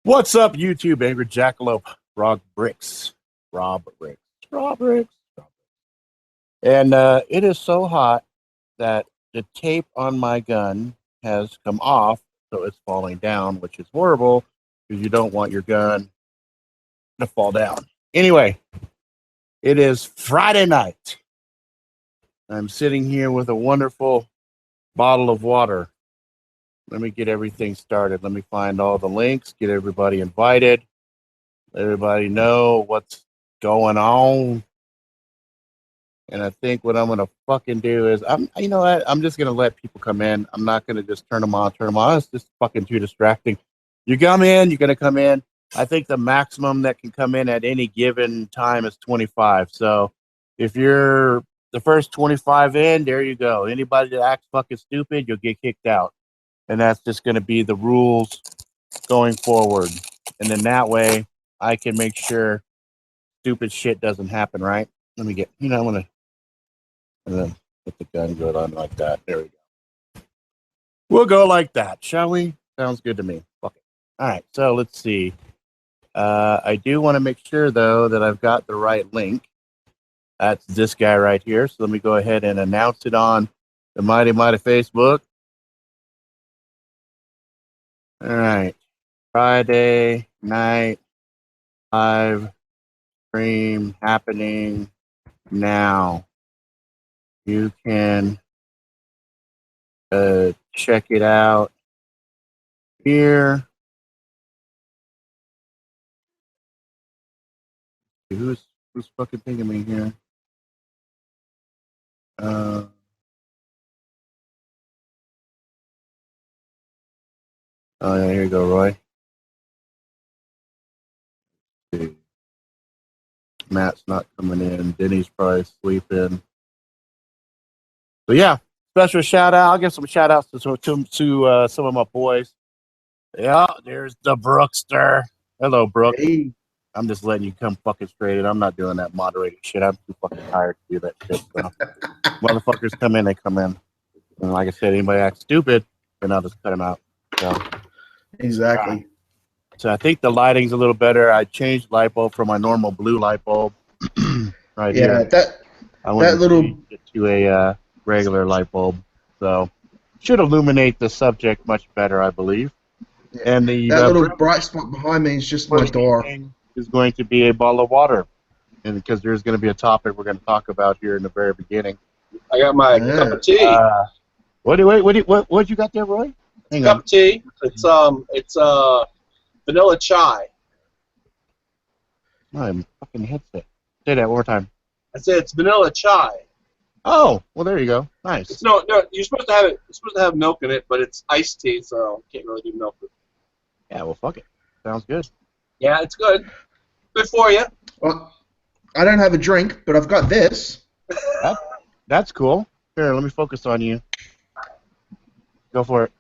What's up, YouTube? Angry Jackalope, Rob Bricks. And it is so hot that the tape on my gun has come off, so it's falling down, which is horrible because you don't want your gun to fall down. Anyway, it is Friday night. I'm sitting here with a wonderful bottle of water. Let me get everything started. Let me find all the links, get everybody invited, let everybody know what's going on. And I think what I'm gonna fucking do is I'm just gonna let people come in. I'm not gonna just turn them on. It's just fucking too distracting. You come in, you're gonna come in. I think the maximum that can come in at any given time is 25. So if you're the first 25 in, there you go. Anybody that acts fucking stupid, you'll get kicked out. And that's just gonna be the rules going forward. And then that way I can make sure stupid shit doesn't happen, right? Let me get, I'm gonna let the gun go on like that. There we go. We'll go like that, shall we? Sounds good to me. Fuck it. All right, so let's see. I do want to make sure, though, that I've got the right link. That's this guy right here. So let me go ahead and announce it on the Mighty Facebook. All right. Friday night live stream happening now. You can check it out here. Who's fucking pinging me here? Oh yeah, here you go, Roy. Let's see. Matt's not coming in. Denny's probably sleeping. So yeah, special shout out. I'll give some shout outs to some of my boys. Yeah, there's the Brookster. Hello, Brooke. Hey. I'm just letting you come fucking straight in. I'm not doing that moderated shit. I'm too fucking tired to do that shit. So. Motherfuckers come in, they come in. And like I said, anybody acts stupid, then I'll just cut them out. So, exactly. So I think the lighting's a little better. I changed light bulb from my normal blue light bulb right here. That little to a regular light bulb. So should illuminate the subject much better, I believe. Yeah. And the that little bright spot behind me is just my door. Is going to be a bottle of water, and because there's going to be a topic we're going to talk about here in the very beginning. I got my cup of tea. What you got there, Roy? Hang cup on. of tea. It's vanilla chai. My fucking headset. Say that one more time. I said it's vanilla chai. Oh, well there you go. Nice. It's no, you're supposed to have it. You're supposed to have milk in it, but it's iced tea, so you can't really do milk. Yeah, well, fuck it. Sounds good. Yeah, it's good. Good for you. Well, I don't have a drink, but I've got this. That's cool. Here, let me focus on you. Go for it.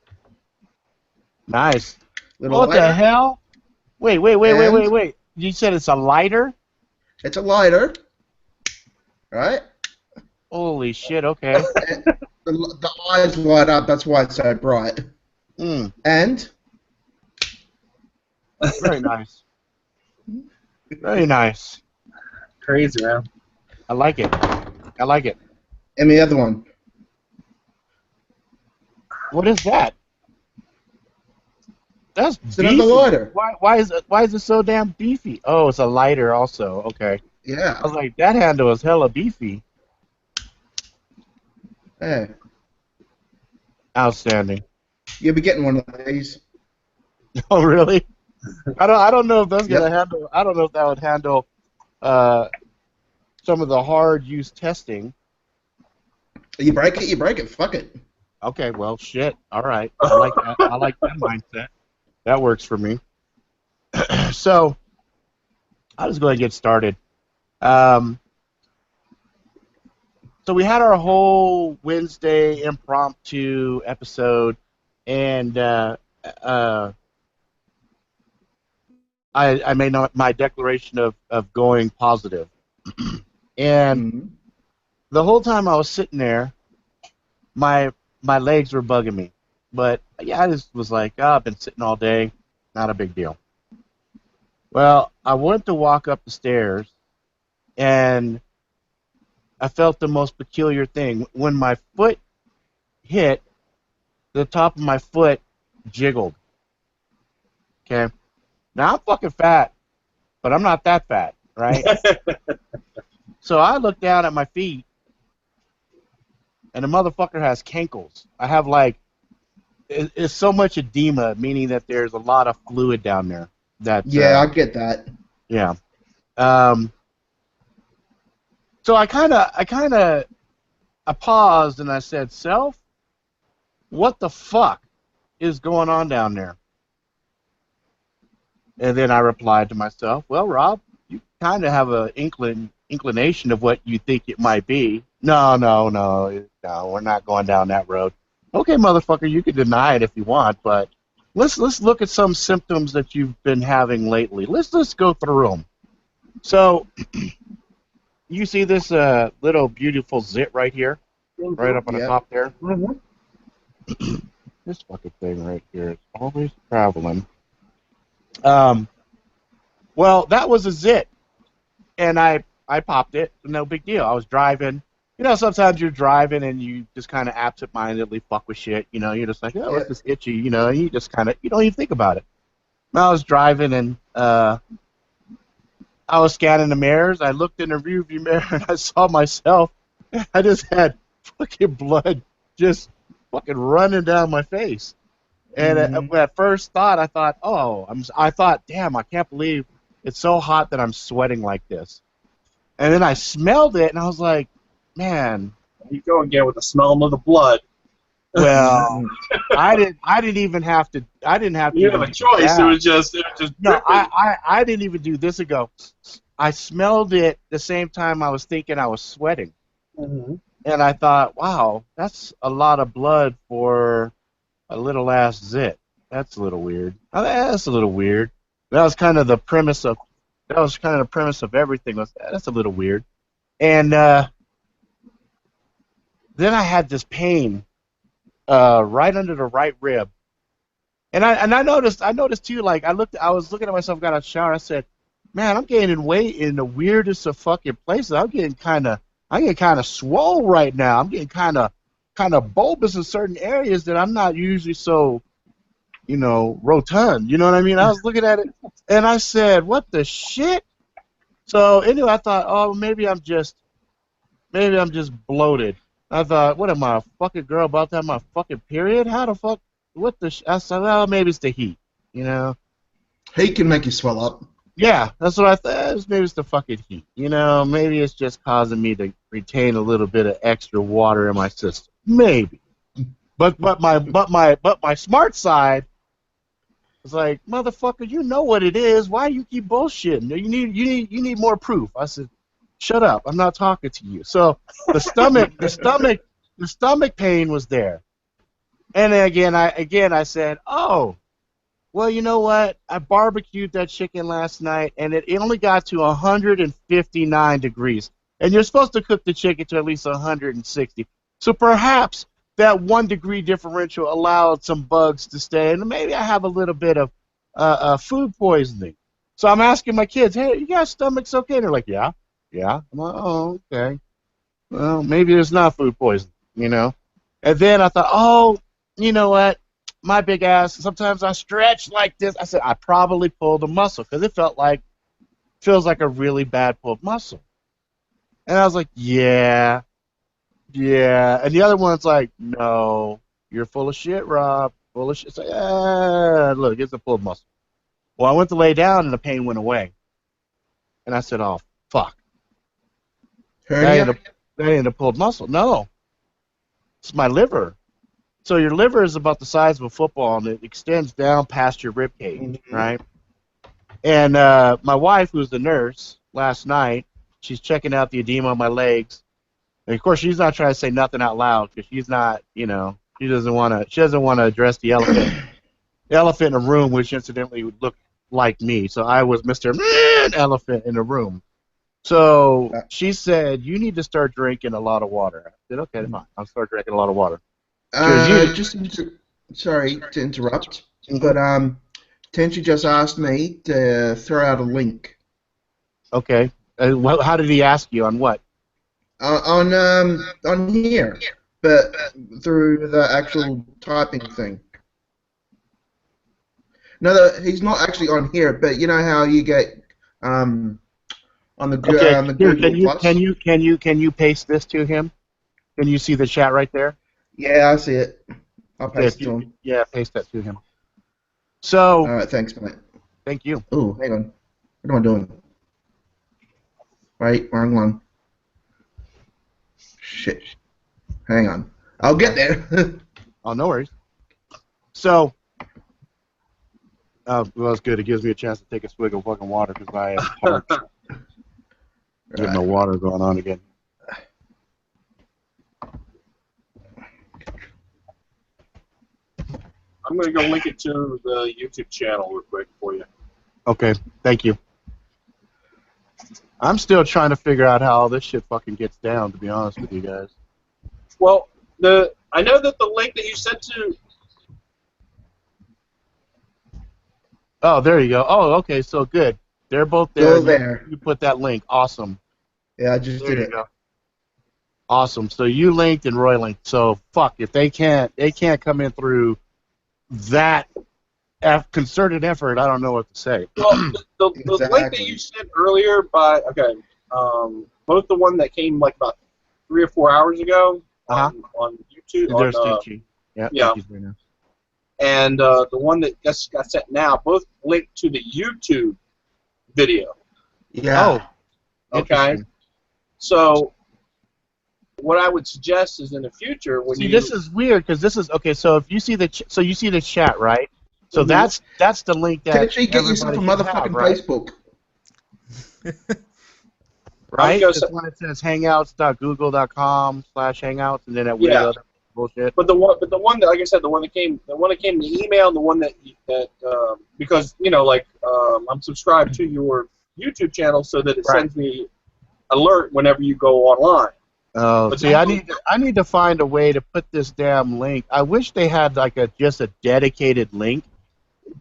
Nice. What the hell? Wait. You said it's a lighter? It's a lighter. Right? Holy shit, okay. the eyes light up, that's why it's so bright. And? Very nice. Very nice. Crazy, man. I like it. And the other one. What is that? That's it's beefy. Another lighter. Why is it so damn beefy? Oh, it's a lighter also. Okay. Yeah. I was like, that handle is hella beefy. Hey. Outstanding. You'll be getting one of these. Oh, really? I don't know if that's gonna handle. I don't know if that would handle some of the hard use testing. You break it. Fuck it. Okay, well, shit. All right. I like that. I like that mindset. That works for me. So, I'll just go ahead and get started. So we had our whole Wednesday impromptu episode, and I made my declaration of going positive. And the whole time I was sitting there, my legs were bugging me. But yeah, I just was like, I've been sitting all day, not a big deal. Well, I went to walk up the stairs, and I felt the most peculiar thing. When my foot hit, the top of my foot jiggled. Okay. Now I'm fucking fat, but I'm not that fat, right? So I look down at my feet, and the motherfucker has cankles. I have like it's so much edema, meaning that there's a lot of fluid down there. That Yeah, I get that. yeah. Um, so I paused and I said, "Self, what the fuck is going on down there?" And then I replied to myself, "Well, Rob, you kind of have an inclination of what you think it might be." No, we're not going down that road. Okay, motherfucker, you can deny it if you want, but let's look at some symptoms that you've been having lately. Let's go through them. So, you see this little beautiful zit right here, right up on the Yeah. top there. Mm-hmm. This fucking thing right here is always traveling. Well, that was a zit, and I popped it. No big deal. I was driving. You know, sometimes you're driving and you just kind of absentmindedly fuck with shit. You know, you're just like, oh, Yeah. it's just itchy. You know, and you just kind of you don't even think about it. And I was driving and I was scanning the mirrors. I looked in the rearview mirror and I saw myself. I just had fucking blood just fucking running down my face. And at first thought, I thought, I thought, damn, I can't believe it's so hot that I'm sweating like this. And then I smelled it, and I was like, man. You go again with the smell of the blood. Well, I didn't even have to. I didn't have to. You have a choice. It was just no. dripping. I didn't even do this ago. I smelled it the same time I was thinking I was sweating, and I thought, wow, that's a lot of blood for a little ass zit. That's a little weird. That's a little weird. That was kind of the premise of. That was kind of the premise of everything. That's a little weird, and then I had this pain right under the right rib, and I noticed too. Like I was looking at myself, got out of the shower. I said, "Man, I'm gaining weight in the weirdest of fucking places. I'm getting kind of swole right now. I'm getting kind of bulbous in certain areas that I'm not usually so, rotund. You know what I mean?" I was looking at it, and I said, "What the shit?" So anyway, I thought, oh, maybe I'm just bloated. I thought, what am I, a fucking girl about to have my fucking period? How the fuck? What the? I said, well, maybe it's the heat. You know? Heat can make you swell up. Yeah, that's what I thought. Maybe it's the fucking heat. You know? Maybe it's just causing me to retain a little bit of extra water in my system. Maybe. But my smart side was like, motherfucker, you know what it is. Why do you keep bullshitting? You need more proof. I said, shut up. I'm not talking to you. So the stomach pain was there. And then again I said, oh, well, you know what? I barbecued that chicken last night, and it only got to 159 degrees. And you're supposed to cook the chicken to at least 160. So perhaps that 1 degree differential allowed some bugs to stay, and maybe I have a little bit of food poisoning. So I'm asking my kids, hey, you guys' stomachs okay? And they're like, yeah. I'm like, oh, okay. Well, maybe there's not food poisoning, you know? And then I thought, oh, you know what? My big ass, sometimes I stretch like this. I said, I probably pulled a muscle because it feels like a really bad pulled muscle. And I was like, yeah. And the other one's like, no, you're full of shit, Rob. Full of shit. It's like, look, it's a pulled muscle. Well, I went to lay down and the pain went away. And I said, oh, fuck. Hernia? That ain't a pulled muscle. No. It's my liver. So your liver is about the size of a football, and it extends down past your rib cage, right? And my wife, who's the nurse, last night, she's checking out the edema on my legs. And of course, she's not trying to say nothing out loud because she's not, she doesn't want to address the elephant in the room, which incidentally would look like me. So I was Mr. Elephant in the room. So she said, you need to start drinking a lot of water. I said, okay, fine. I'll start drinking a lot of water. Sorry to interrupt, but Tenchi just asked me to throw out a link Okay. How did he ask you on what? on here, but through the actual typing thing. No, he's not actually on here, but you know how you get on the Okay. on the Here, Google Plus. can you paste this to him? Can you see the chat right there? Yeah, I see it. I'll Okay, paste it to him. yeah, paste that to him. So, All right, thanks, mate. thank you. Oh, hang on. What am I doing? Wait, wrong one. Shit. Hang on. I'll get there. Oh, no worries. So, well, that's good. It gives me a chance to take a swig of fucking water because I am parched. Get my water going on again. I'm going to go link it to the YouTube channel real quick for you. Okay, thank you. I'm still trying to figure out how all this shit fucking gets down, to be honest with you guys. Well, I know that the link that you sent to... Oh, there you go. Oh, okay, so good. They're both there. Go there. You put that link. Awesome. Yeah, I just There did you it. go. Awesome. So you linked and Roy linked. So fuck, if they can't come in through that concerted effort, I don't know what to say. Well, the link that Exactly. you sent earlier both the one that came like about 3 or 4 hours ago on YouTube, There's Stinky. Yeah. yeah. Stinky's right now. And the one that just got sent now, both linked to the YouTube video. Yeah. Oh, Okay. interesting. So what I would suggest is in the future when you this is weird because this is okay. So if you see you see the chat, right? So Mhm. that's the link that Actually, get yourself a everybody should motherfucking have, right? Facebook. Right? go This one it says hangouts.google.com/hangouts and then that weird Yeah. other bullshit. But the one that, like I said, the one that came in the email, and the one that because I'm subscribed to your YouTube channel so that it Right. sends me alert whenever you go online. Oh, But see, I need to find a way to put this damn link. I wish they had like just a dedicated link.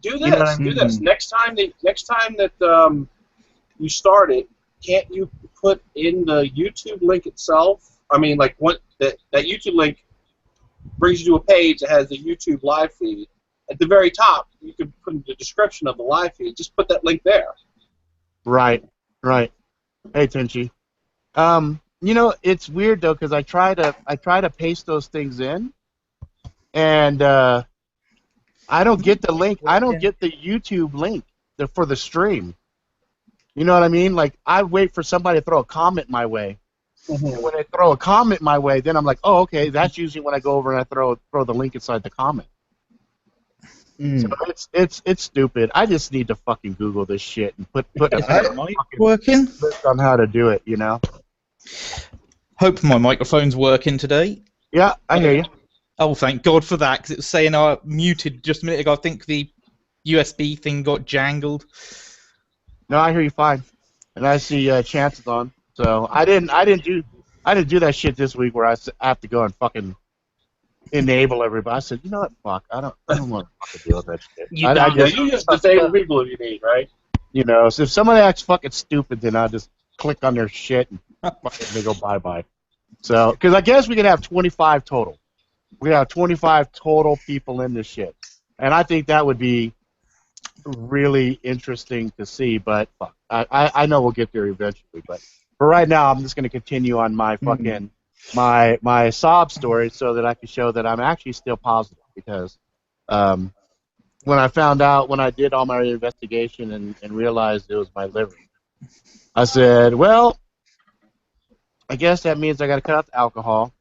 Do this. You know what I Do mean? this next time that you start it. Can't you put in the YouTube link itself? I mean, like what that YouTube link brings you to a page that has the YouTube live feed. At the very top, you could put in the description of the live feed. Just put that link there. Right. Hey, Tenchi. It's weird though because I try to paste those things in, and I don't get the link. I don't get the YouTube link for the stream. You know what I mean? Like I wait for somebody to throw a comment my way. Mm-hmm. And when they throw a comment my way, then I'm like, oh, okay. That's usually when I go over and I throw the link inside the comment. So it's stupid. I just need to fucking Google this shit and put a mic working? list on how to do it. You know? Hope my microphone's working today. Yeah, I hear you. Oh, thank God for that, because it was saying I muted just a minute ago. I think the USB thing got jangled. No, I hear you fine, and I see chances on. So I didn't do that shit this week where I have to go and fucking enable everybody. I said, you know what, fuck, I don't want to fucking deal with that shit. You You just disable people if you need, right? You know, so if somebody acts fucking stupid, then I just click on their shit and fucking they go bye-bye. So, because I guess we can have 25 total. We have 25 total people in this shit. And I think that would be really interesting to see, but fuck, I know we'll get there eventually. But for right now, I'm just going to continue on my fucking, my sob story so that I can show that I'm actually still positive because when I found out, when I did all my investigation and realized it was my liver, I said, well, I guess that means I got to cut out the alcohol.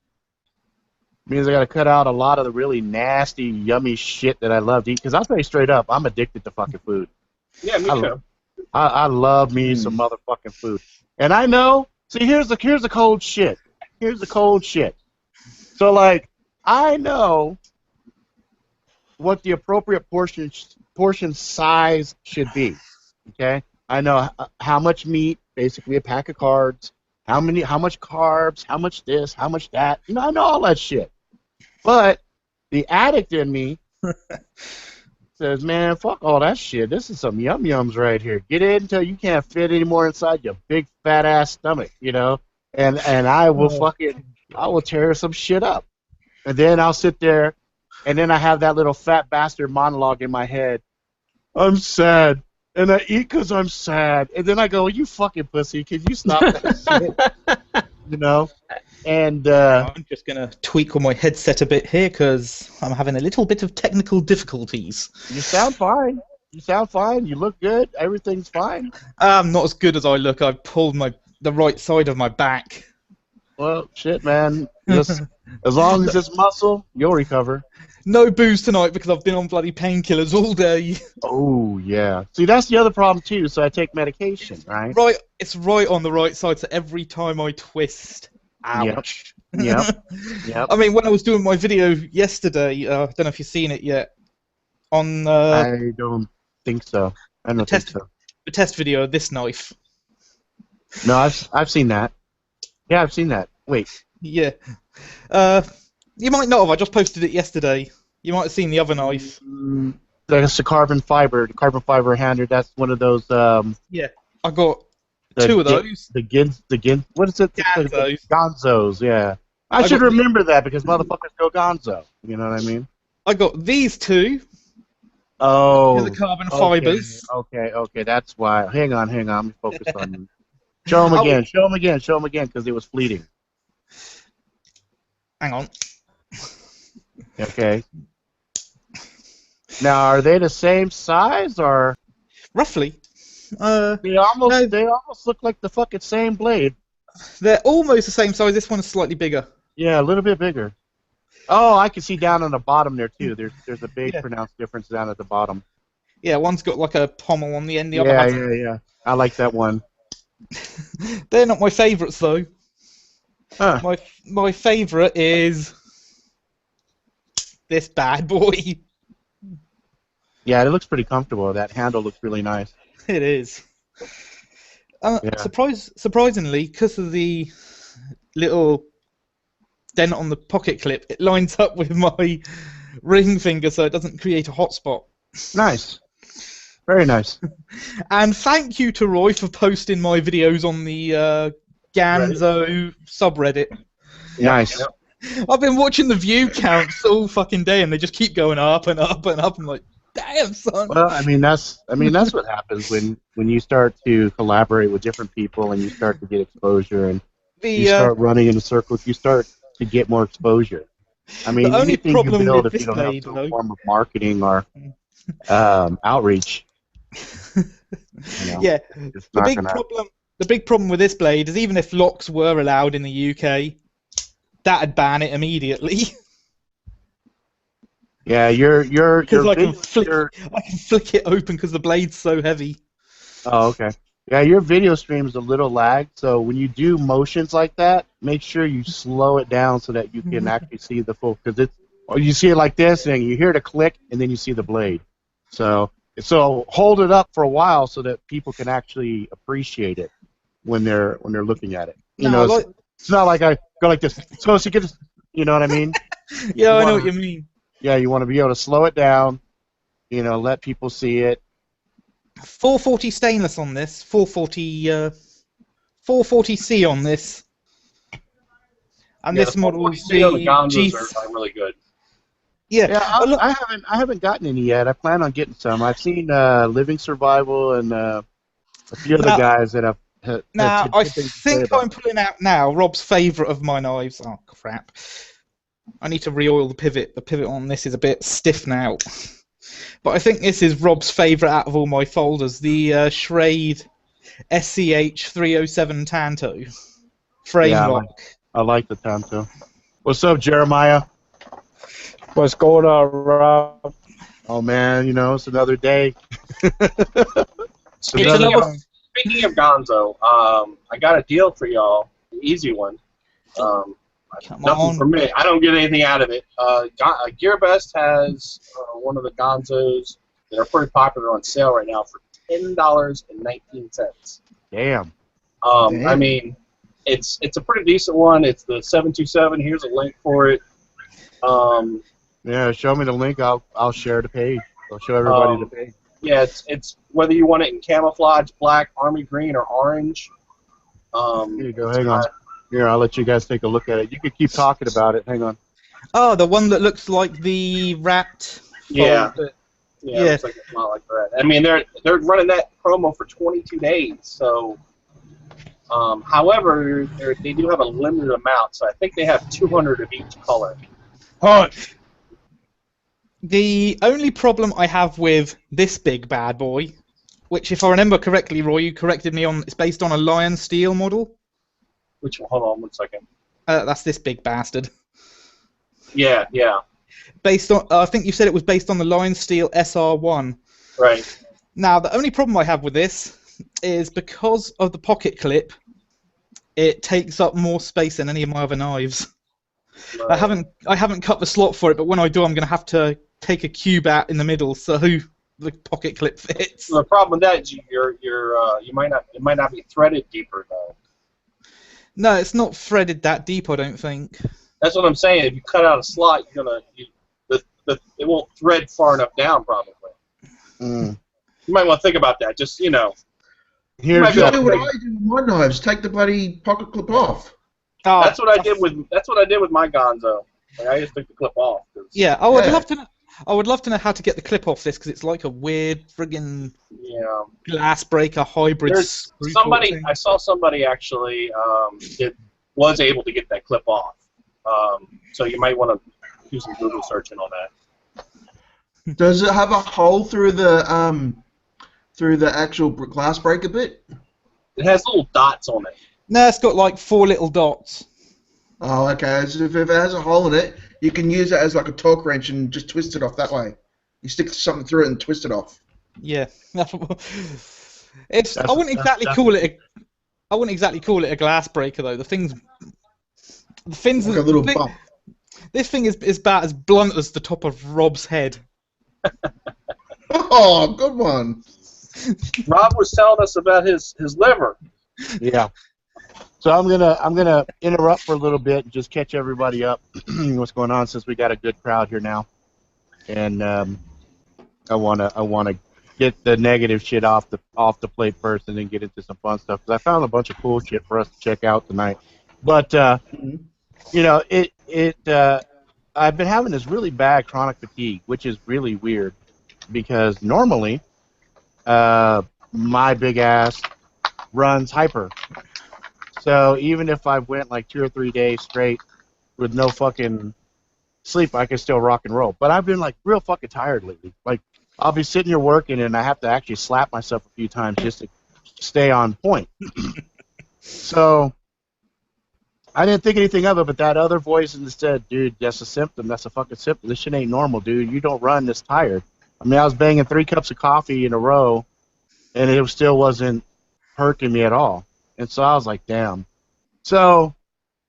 It means I got to cut out a lot of the really nasty, yummy shit that I love to eat. Because I'll tell you straight up, I'm addicted to fucking food. Yeah, me too. I love me some motherfucking food. And I know, see, here's the cold shit. Here's the cold shit. So, like, I know what the appropriate portion size should be. Okay? I know how much meat, basically a pack of carbs, how much carbs, how much this, how much that. I know all that shit. But the addict in me Says, man, fuck all that shit. This is some yum yums right here. Get in until you can't fit anymore inside your big fat ass stomach, you know. And I will I will tear some shit up. And then I'll sit there, and then I have that little fat bastard monologue in my head. I'm sad, and I eat because I'm sad. And then I go, you fucking pussy, can you stop that shit? You know? And I'm just going to tweak on my headset a bit here because I'm having a little bit of technical difficulties. you sound fine. You sound fine. You look good. Everything's fine. I'm not as good as I look. I've pulled the right side of my back. Well, shit, man. Just as long as it's muscle, you'll recover. No booze tonight because I've been on bloody painkillers all day. Oh, yeah. See, that's the other problem, too. So I take medication, right? Right, it's right on the right side, so every time I twist, ouch. Yep. Yep. I mean, when I was doing my video yesterday, I don't know if you've seen it yet, on I don't think so. I don't think so. the test video of this knife. No, I've seen that. Yeah, I've seen that. Wait. Yeah. You might not have. I just posted it yesterday. You might have seen the other knife. That's the carbon fiber hander. That's one of those. Yeah, I got two of those. What is it? Gonzos. Gonzos. Yeah. I should remember that because motherfuckers go gonzo. You know what I mean? I got these two. Oh. The carbon fibers. Okay. That's why. Hang on. Let me focus on. Show them again. Show them again because it was fleeting. Hang on. Okay. Now, are they the same size or? Roughly. They almost look like the fucking same blade. They're almost the same size. This one is slightly bigger. Yeah, a little bit bigger. Oh, I can see down on the bottom there too. There's a big pronounced difference down at the bottom. Yeah, one's got like a pommel on the end. The other hasn't. Yeah. I like that one. They're not my favourites though. Huh. My favourite is this bad boy. Yeah, it looks pretty comfortable. That handle looks really nice. It is. Surprisingly, because of the little dent on the pocket clip, it lines up with my ring finger, so it doesn't create a hotspot. Nice. Very nice. And thank you to Roy for posting my videos on the Ganzo subreddit. Nice. I've been watching the view counts all fucking day, and they just keep going up and up and up. I'm like, damn, son. Well, I mean that's what happens when you start to collaborate with different people and you start to get exposure and you start running in circles. You start to get more exposure. I mean, the only anything problem you build with if you don't blade, have some form of marketing or outreach. Yeah, the big problem with this blade is even if locks were allowed in the UK, that'd ban it immediately. Yeah, because I can flick it open because the blade's so heavy. Oh, okay. Yeah, your video stream is a little lagged, so when you do motions like that, make sure you slow it down so that you can actually see the full. Because you see it like this, and you hear the click, and then you see the blade. So hold it up for a while so that people can actually appreciate it when they're looking at it. It's not like I go like this. So you get, you know what I mean? Yeah, I know what you mean. Yeah, you want to be able to slow it down. Let people see it. 440 stainless on this. 440C on this. And this model is the Gonzos are really good. Yeah, I haven't gotten any yet. I plan on getting some. I've seen Living Survival and a few other guys that have. Now I think I'm pulling out now Rob's favourite of my knives. Oh crap! I need to re-oil the pivot. The pivot on this is a bit stiff now. But I think this is Rob's favourite out of all my folders, the Schrade SCH 307 Tanto frame lock. I like the Tanto. What's up, Jeremiah? What's going on, Rob? Oh man, it's another day. Speaking of Gonzo, I got a deal for y'all, an easy one. Nothing for me. I don't get anything out of it. GearBest has one of the Gonzos that are pretty popular on sale right now for $10.19. Damn. I mean, it's a pretty decent one. It's the 727. Here's a link for it. Yeah, show me the link. I'll share the page. I'll show everybody the page. Yeah, it's whether you want it in camouflage, black, army green, or orange. Here you go. Hang on. Here, I'll let you guys take a look at it. You could keep talking about it. Hang on. Oh, the one that looks like the rat. Yeah. fold. Yeah, it looks like it's not like that. I mean, they're running that promo for 22 days. So, however, they do have a limited amount. So I think they have 200 of each color. Hush. The only problem I have with this big bad boy, which, if I remember correctly, Roy, you corrected me on, it's based on a Lion Steel model. Which one? Hold on 1 second. That's this big bastard. Yeah, yeah. Based on, I think you said it was based on the Lion Steel SR1. Right. Now, the only problem I have with this is because of the pocket clip, it takes up more space than any of my other knives. Right. I haven't cut the slot for it, but when I do, I'm going to have to take a cube out in the middle so the pocket clip fits. The problem with that is it might not be threaded deeper though. No, it's not threaded that deep, I don't think. That's what I'm saying. If you cut out a slot, it won't thread far enough down, probably. Mm. You might want to think about that. Just Here's Just do what I do with my knives. Take the bloody pocket clip off. Oh, that's what I did with my Gonzo. Like, I just took the clip off. Yeah, I would love to know. I would love to know how to get the clip off this because it's like a weird friggin' glass breaker hybrid. I saw somebody actually was able to get that clip off. So you might want to do some Google searching on that. Does it have a hole through the actual glass breaker bit? It has little dots on it. No, it's got like 4 little dots. Oh, okay. So if it has a hole in it, you can use it as like a torque wrench and just twist it off that way. You stick something through it and twist it off. Yeah. I wouldn't exactly call it a glass breaker though. The thing's like a little bump. This thing is about as blunt as the top of Rob's head. Oh, good one. Rob was telling us about his liver. Yeah. So I'm gonna interrupt for a little bit and just catch everybody up what's going on since we got a good crowd here now, and I wanna get the negative shit off the plate first and then get into some fun stuff because I found a bunch of cool shit for us to check out tonight. But you know I've been having this really bad chronic fatigue, which is really weird because normally my big ass runs hyper. So even if I went like 2 or 3 days straight with no fucking sleep, I can still rock and roll. But I've been like real fucking tired lately. Like I'll be sitting here working and I have to actually slap myself a few times just to stay on point. So I didn't think anything of it, but that other voice instead, dude, that's a symptom. That's a fucking symptom. This shit ain't normal, dude. You don't run this tired. I mean, I was banging 3 cups of coffee in a row, and it still wasn't hurting me at all. And so I was like, damn. So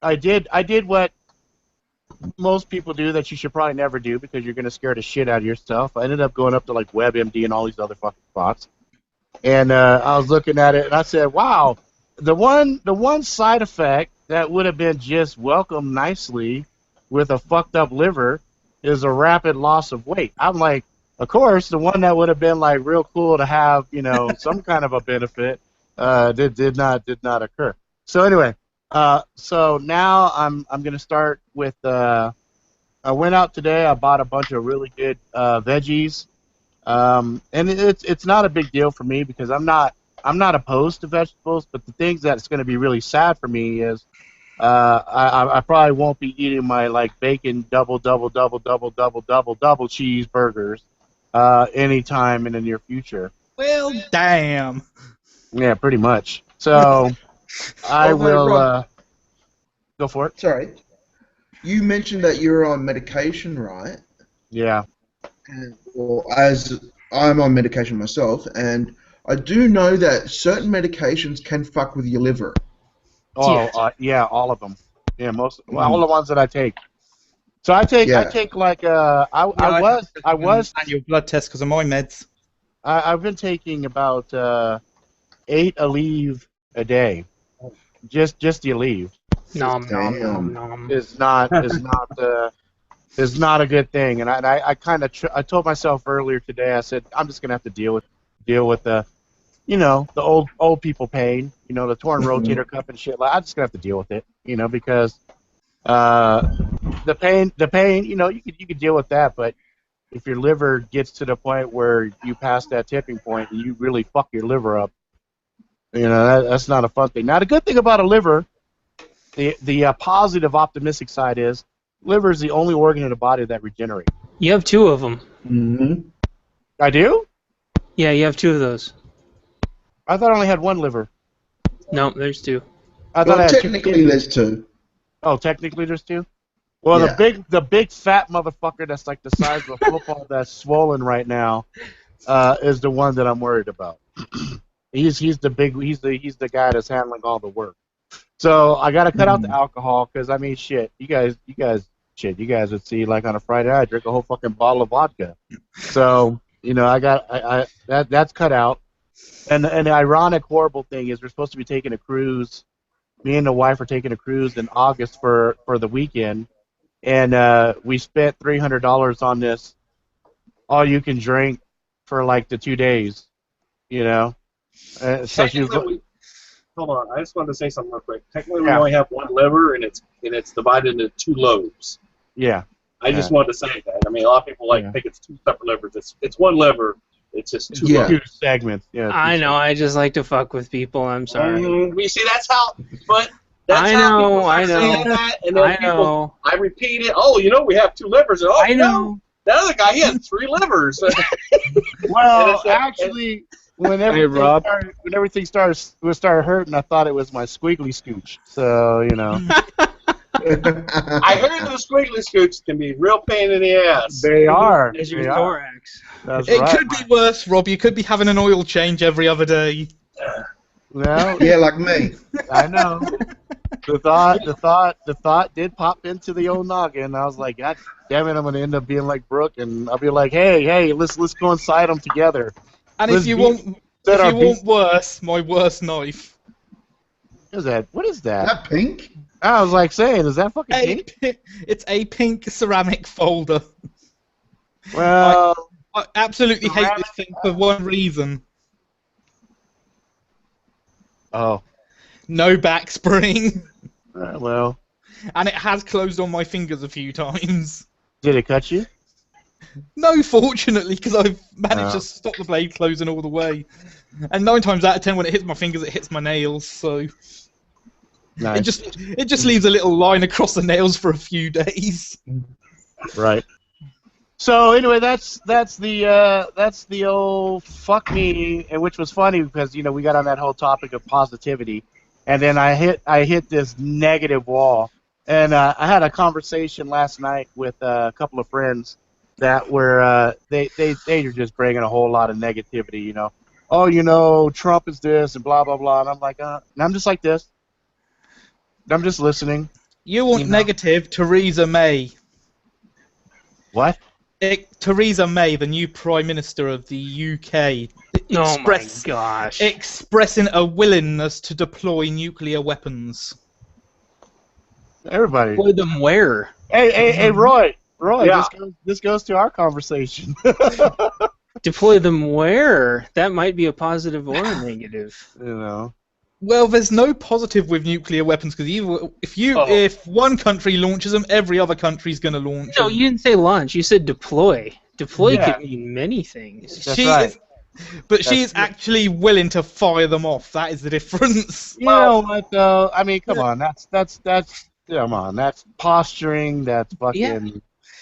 I did what most people do that you should probably never do because you're going to scare the shit out of yourself. I ended up going up to like WebMD and all these other fucking spots. And I was looking at it, and I said, wow, the one side effect that would have been just welcomed nicely with a fucked up liver is a rapid loss of weight. I'm like, of course, the one that would have been like real cool to have, you know, some kind of a benefit did not occur. So anyway, so now I'm gonna start with. I went out today. I bought a bunch of really good veggies, and it's not a big deal for me because I'm not opposed to vegetables. But the things that's going to be really sad for me is I probably won't be eating my like bacon double cheeseburgers anytime in the near future. Well, damn. Yeah, pretty much. So I will go for it. Sorry. You mentioned that you're on medication, right? Yeah. And, well, as I'm on medication myself, and I do know that certain medications can fuck with your liver. Oh, yeah, all of them. Yeah, all the ones that I take. So I take like I was annual blood test because of my meds. I've been taking about 8 Aleve a day. Just the Aleve. Nom nom nom nom. It's not is not a good thing. And I kind of I told myself earlier today. I said I'm just gonna have to deal with the the old people pain. The torn rotator cuff and shit. Like I'm just gonna have to deal with it. Because the pain. You could deal with that, but if your liver gets to the point where you pass that tipping point and you really fuck your liver up, that's not a fun thing. Now, the good thing about a liver, the positive, optimistic side is, liver is the only organ in the body that regenerates. You have 2 of them. Mm-hmm. I do? Yeah, you have 2 of those. I thought I only had one liver. No, there's 2. I thought I Well, had technically, there's 2. Oh, technically there's 2? Well, Yeah. the big fat motherfucker that's like the size of a football that's swollen right now is the one that I'm worried about. He's the guy that's handling all the work. So I got to cut out the alcohol because I mean shit. You guys would see like on a Friday night I drink a whole fucking bottle of vodka. So that's cut out. And the ironic, horrible thing is we're supposed to be taking a cruise. Me and the wife are taking a cruise in August for the weekend, and we spent $300 on this all you can drink for like the 2 days. So she was. Hold on, I just wanted to say something real quick. Technically, we only have one liver, and it's divided into 2 lobes. Yeah. I just wanted to say that. I mean, a lot of people think it's 2 separate livers. It's one liver. It's just 2 Yeah. Two segments. Yeah. I know. I just like to fuck with people. I'm sorry. You see, that's how. But that's I how know, people start I know. saying that, and then I know. I repeat it. Oh, we have 2 livers. And, I know. The other guy, he has 3 livers. Well, actually, when everything started hurting, I thought it was my squiggly scooch. So I heard the squiggly scoots can be real pain in the ass. They are. As your They are. thorax. That's It right. could be worse, Rob. You could be having an oil change every other day. Well, Yeah, like me. I know. The thought did pop into the old noggin. I was like, God damn it, I'm gonna end up being like Brooke, and I'll be like, hey, let's go inside them together. And Let's if you be- want, set our beast- worse, my worst knife. What is that? What is Is that? that pink? I was like saying, is that fucking pink? It's a pink ceramic folder. Well, I absolutely hate this thing for one reason. oh, No back spring. well, And it has closed on my fingers a few times. did it cut you? No, fortunately, because I've managed Oh. to stop the blade closing all the way. And 9 times out of 10, when it hits my fingers, it hits my nails. So Nice. it just leaves a little line across the nails for a few days. Right. So anyway, that's the old fuck me, and which was funny because we got on that whole topic of positivity, and then I hit this negative wall, and I had a conversation last night with a couple of friends that were they were just bringing a whole lot of negativity, Oh, Trump is this and blah blah blah, and I'm like, and I'm just like this. I'm just listening. You want negative Theresa May. What? Theresa May, the new Prime Minister of the UK, Oh my gosh. expressing a willingness to deploy nuclear weapons. Everybody. Deploy them where? Hey, Roy, Yeah. this goes to our conversation. Deploy them where? That might be a positive or a negative. Well, there's no positive with nuclear weapons because if one country launches them, every other country's going to launch No, them. you didn't say launch. You said deploy. Deploy Yeah. could mean many things. That's right. She is actually willing to fire them off. That is the difference. You know what though? I mean, come on. That's come on. That's posturing. That's fucking. Yeah.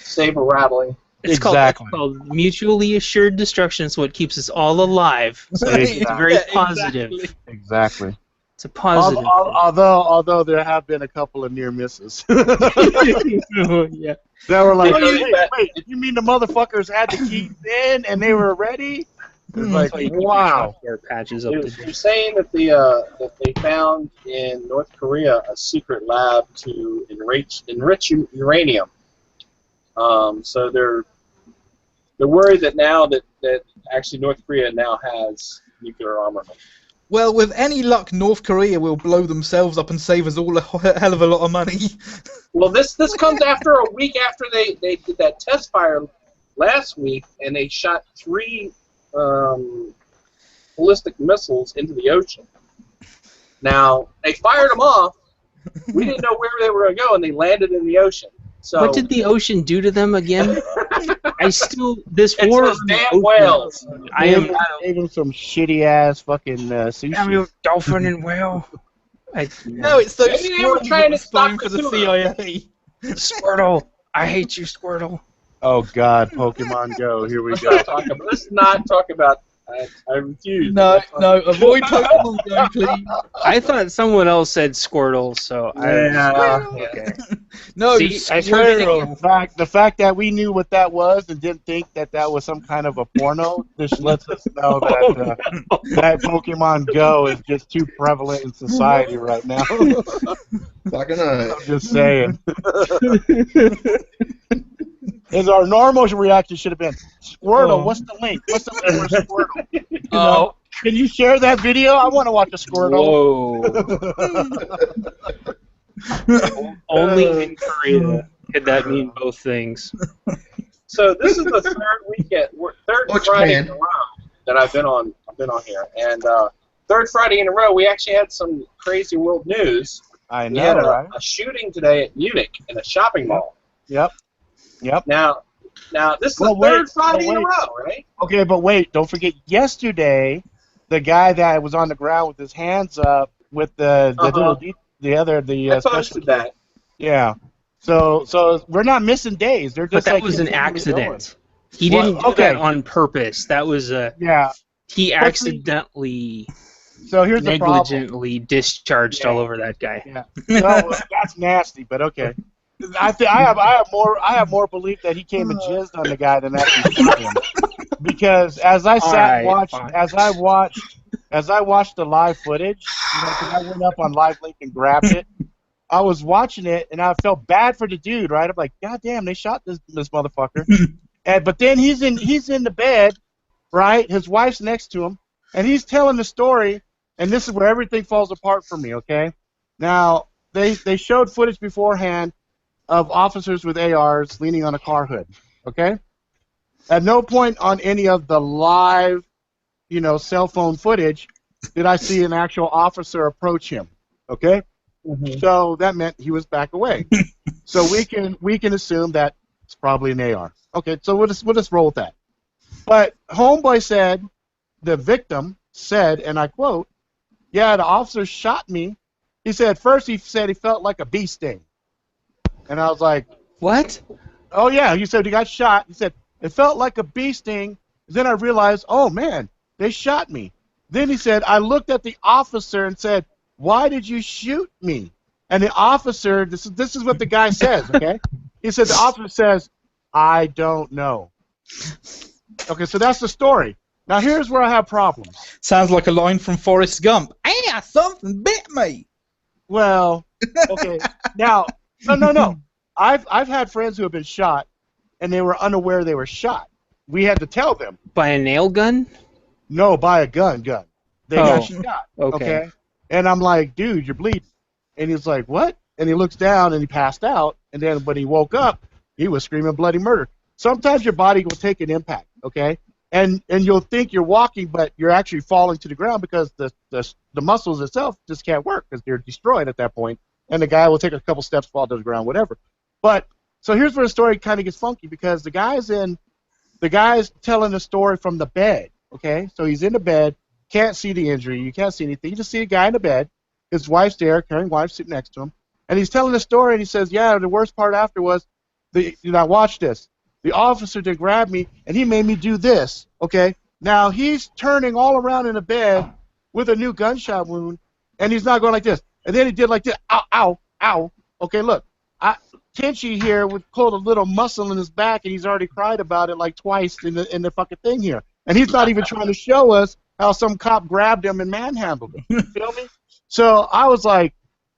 Saber rattling. It's Exactly. called mutually assured destruction. It's what keeps us all alive. So it's very positive. Exactly. It's a positive. Although there have been a couple of near misses. Yeah. That were like, Oh, wait, you mean the motherfuckers had the keys in and they were ready? It's like, That's why you keep your wow. software patches up. They're saying that that they found in North Korea a secret lab to enrich uranium. So they're worried that now that actually North Korea now has nuclear armament. Well, with any luck, North Korea will blow themselves up and save us all a hell of a lot of money. Well, this comes after a week after they did that test fire last week, and they shot 3 ballistic missiles into the ocean. Now, they fired them off. We didn't know where they were going to go, and they landed in the ocean. So, What did the ocean do to them again? This It war. says damn whales. I am gave him some shitty ass fucking sushi. dolphin and whale. No, it's those Maybe they were squirrels trying that to were spying stop for the the tuna. CIA. Squirtle. I hate you, Squirtle. Oh God, Pokemon Go. Here we Let's go. not talk about. I refuse. No, avoid Pokemon Go, please. I thought someone else said Squirtle, so okay. No, See, I've heard it Squirrel. The fact that we knew what that was and didn't think that was some kind of a porno, just lets us know that that Pokemon Go is just too prevalent in society right now. Fucking I'm just saying. As our normal reaction should have been, Squirtle, what's the link? What's the link for Squirtle? You know, can you share that video? I want to watch a Squirtle. Whoa. Only in Korea could that mean both things. So this is the third Which Friday man? in a row that I've been on here, and third Friday in a row we actually had some crazy world news. I We know, had right? a shooting today at Munich in a shopping mall. Yep. Now this is Well, the third wait, Friday in a wait. row, right? Okay, but wait, don't forget yesterday, the guy that was on the ground with his hands up with the I special. posted that. Yeah. So we're not missing days. They're But just that like was an continually going. accident. He didn't do okay. that on purpose. That was Yeah. he accidentally, So here's the problem. negligently discharged all over that guy. Yeah. No, that's nasty, but okay. I have more belief that he came and jizzed on the guy than actually shot him. Because as I sat and watched, as I watched the live footage, because I went up on Live Link and grabbed it. I was watching it and I felt bad for the dude, right? I'm like, God damn, they shot this motherfucker. But then he's in the bed, right? His wife's next to him, and he's telling the story, and this is where everything falls apart for me, okay? Now, they showed footage beforehand of officers with ARs leaning on a car hood, okay? At no point on any of the live, cell phone footage did I see an actual officer approach him, okay? Mm-hmm. So that meant he was back away. So we can assume that it's probably an AR. Okay, so we'll just roll with that. But homeboy said, the victim said, and I quote, "Yeah, the officer shot me." He said first he said he felt like a bee sting, and I was like, What? "Oh yeah." He said he got shot. He said it felt like a bee sting. Then I realized, oh man, they shot me. Then he said I looked at the officer and said, "Why did you shoot me?" And the officer, this is what the guy says, okay? He said the officer says, "I don't know." Okay, so that's the story. Now here's where I have problems. Sounds like a line from Forrest Gump. Ah, something bit me. Well, okay. Now, no. I've had friends who have been shot, and they were unaware they were shot. We had to tell them. By a nail gun? No, by a gun. They got shot. Okay. And I'm like, dude, you're bleeding. And he's like, what? And he looks down and he passed out. And then when he woke up, he was screaming bloody murder. Sometimes your body will take an impact, okay? And you'll think you're walking, but you're actually falling to the ground because the muscles itself just can't work because they're destroyed at that point. And the guy will take a couple steps, fall to the ground, whatever. But so here's where the story kind of gets funky because the guy's telling the story from the bed, okay? So he's in the bed, can't see the injury, you can't see anything. You just see a guy in the bed. His wife's there, caring wife sitting next to him, and he's telling the story. And he says, "Yeah, the worst part after was, watch this. The officer did grab me, and he made me do this. Okay, now he's turning all around in the bed with a new gunshot wound, and he's not going like this. And then he did like this. Ow, ow, ow. Okay, look, Tenchi here would pull a little muscle in his back, and he's already cried about it like twice in the fucking thing here. And he's not even trying to show us how some cop grabbed him and manhandled him. You feel me? So I was like,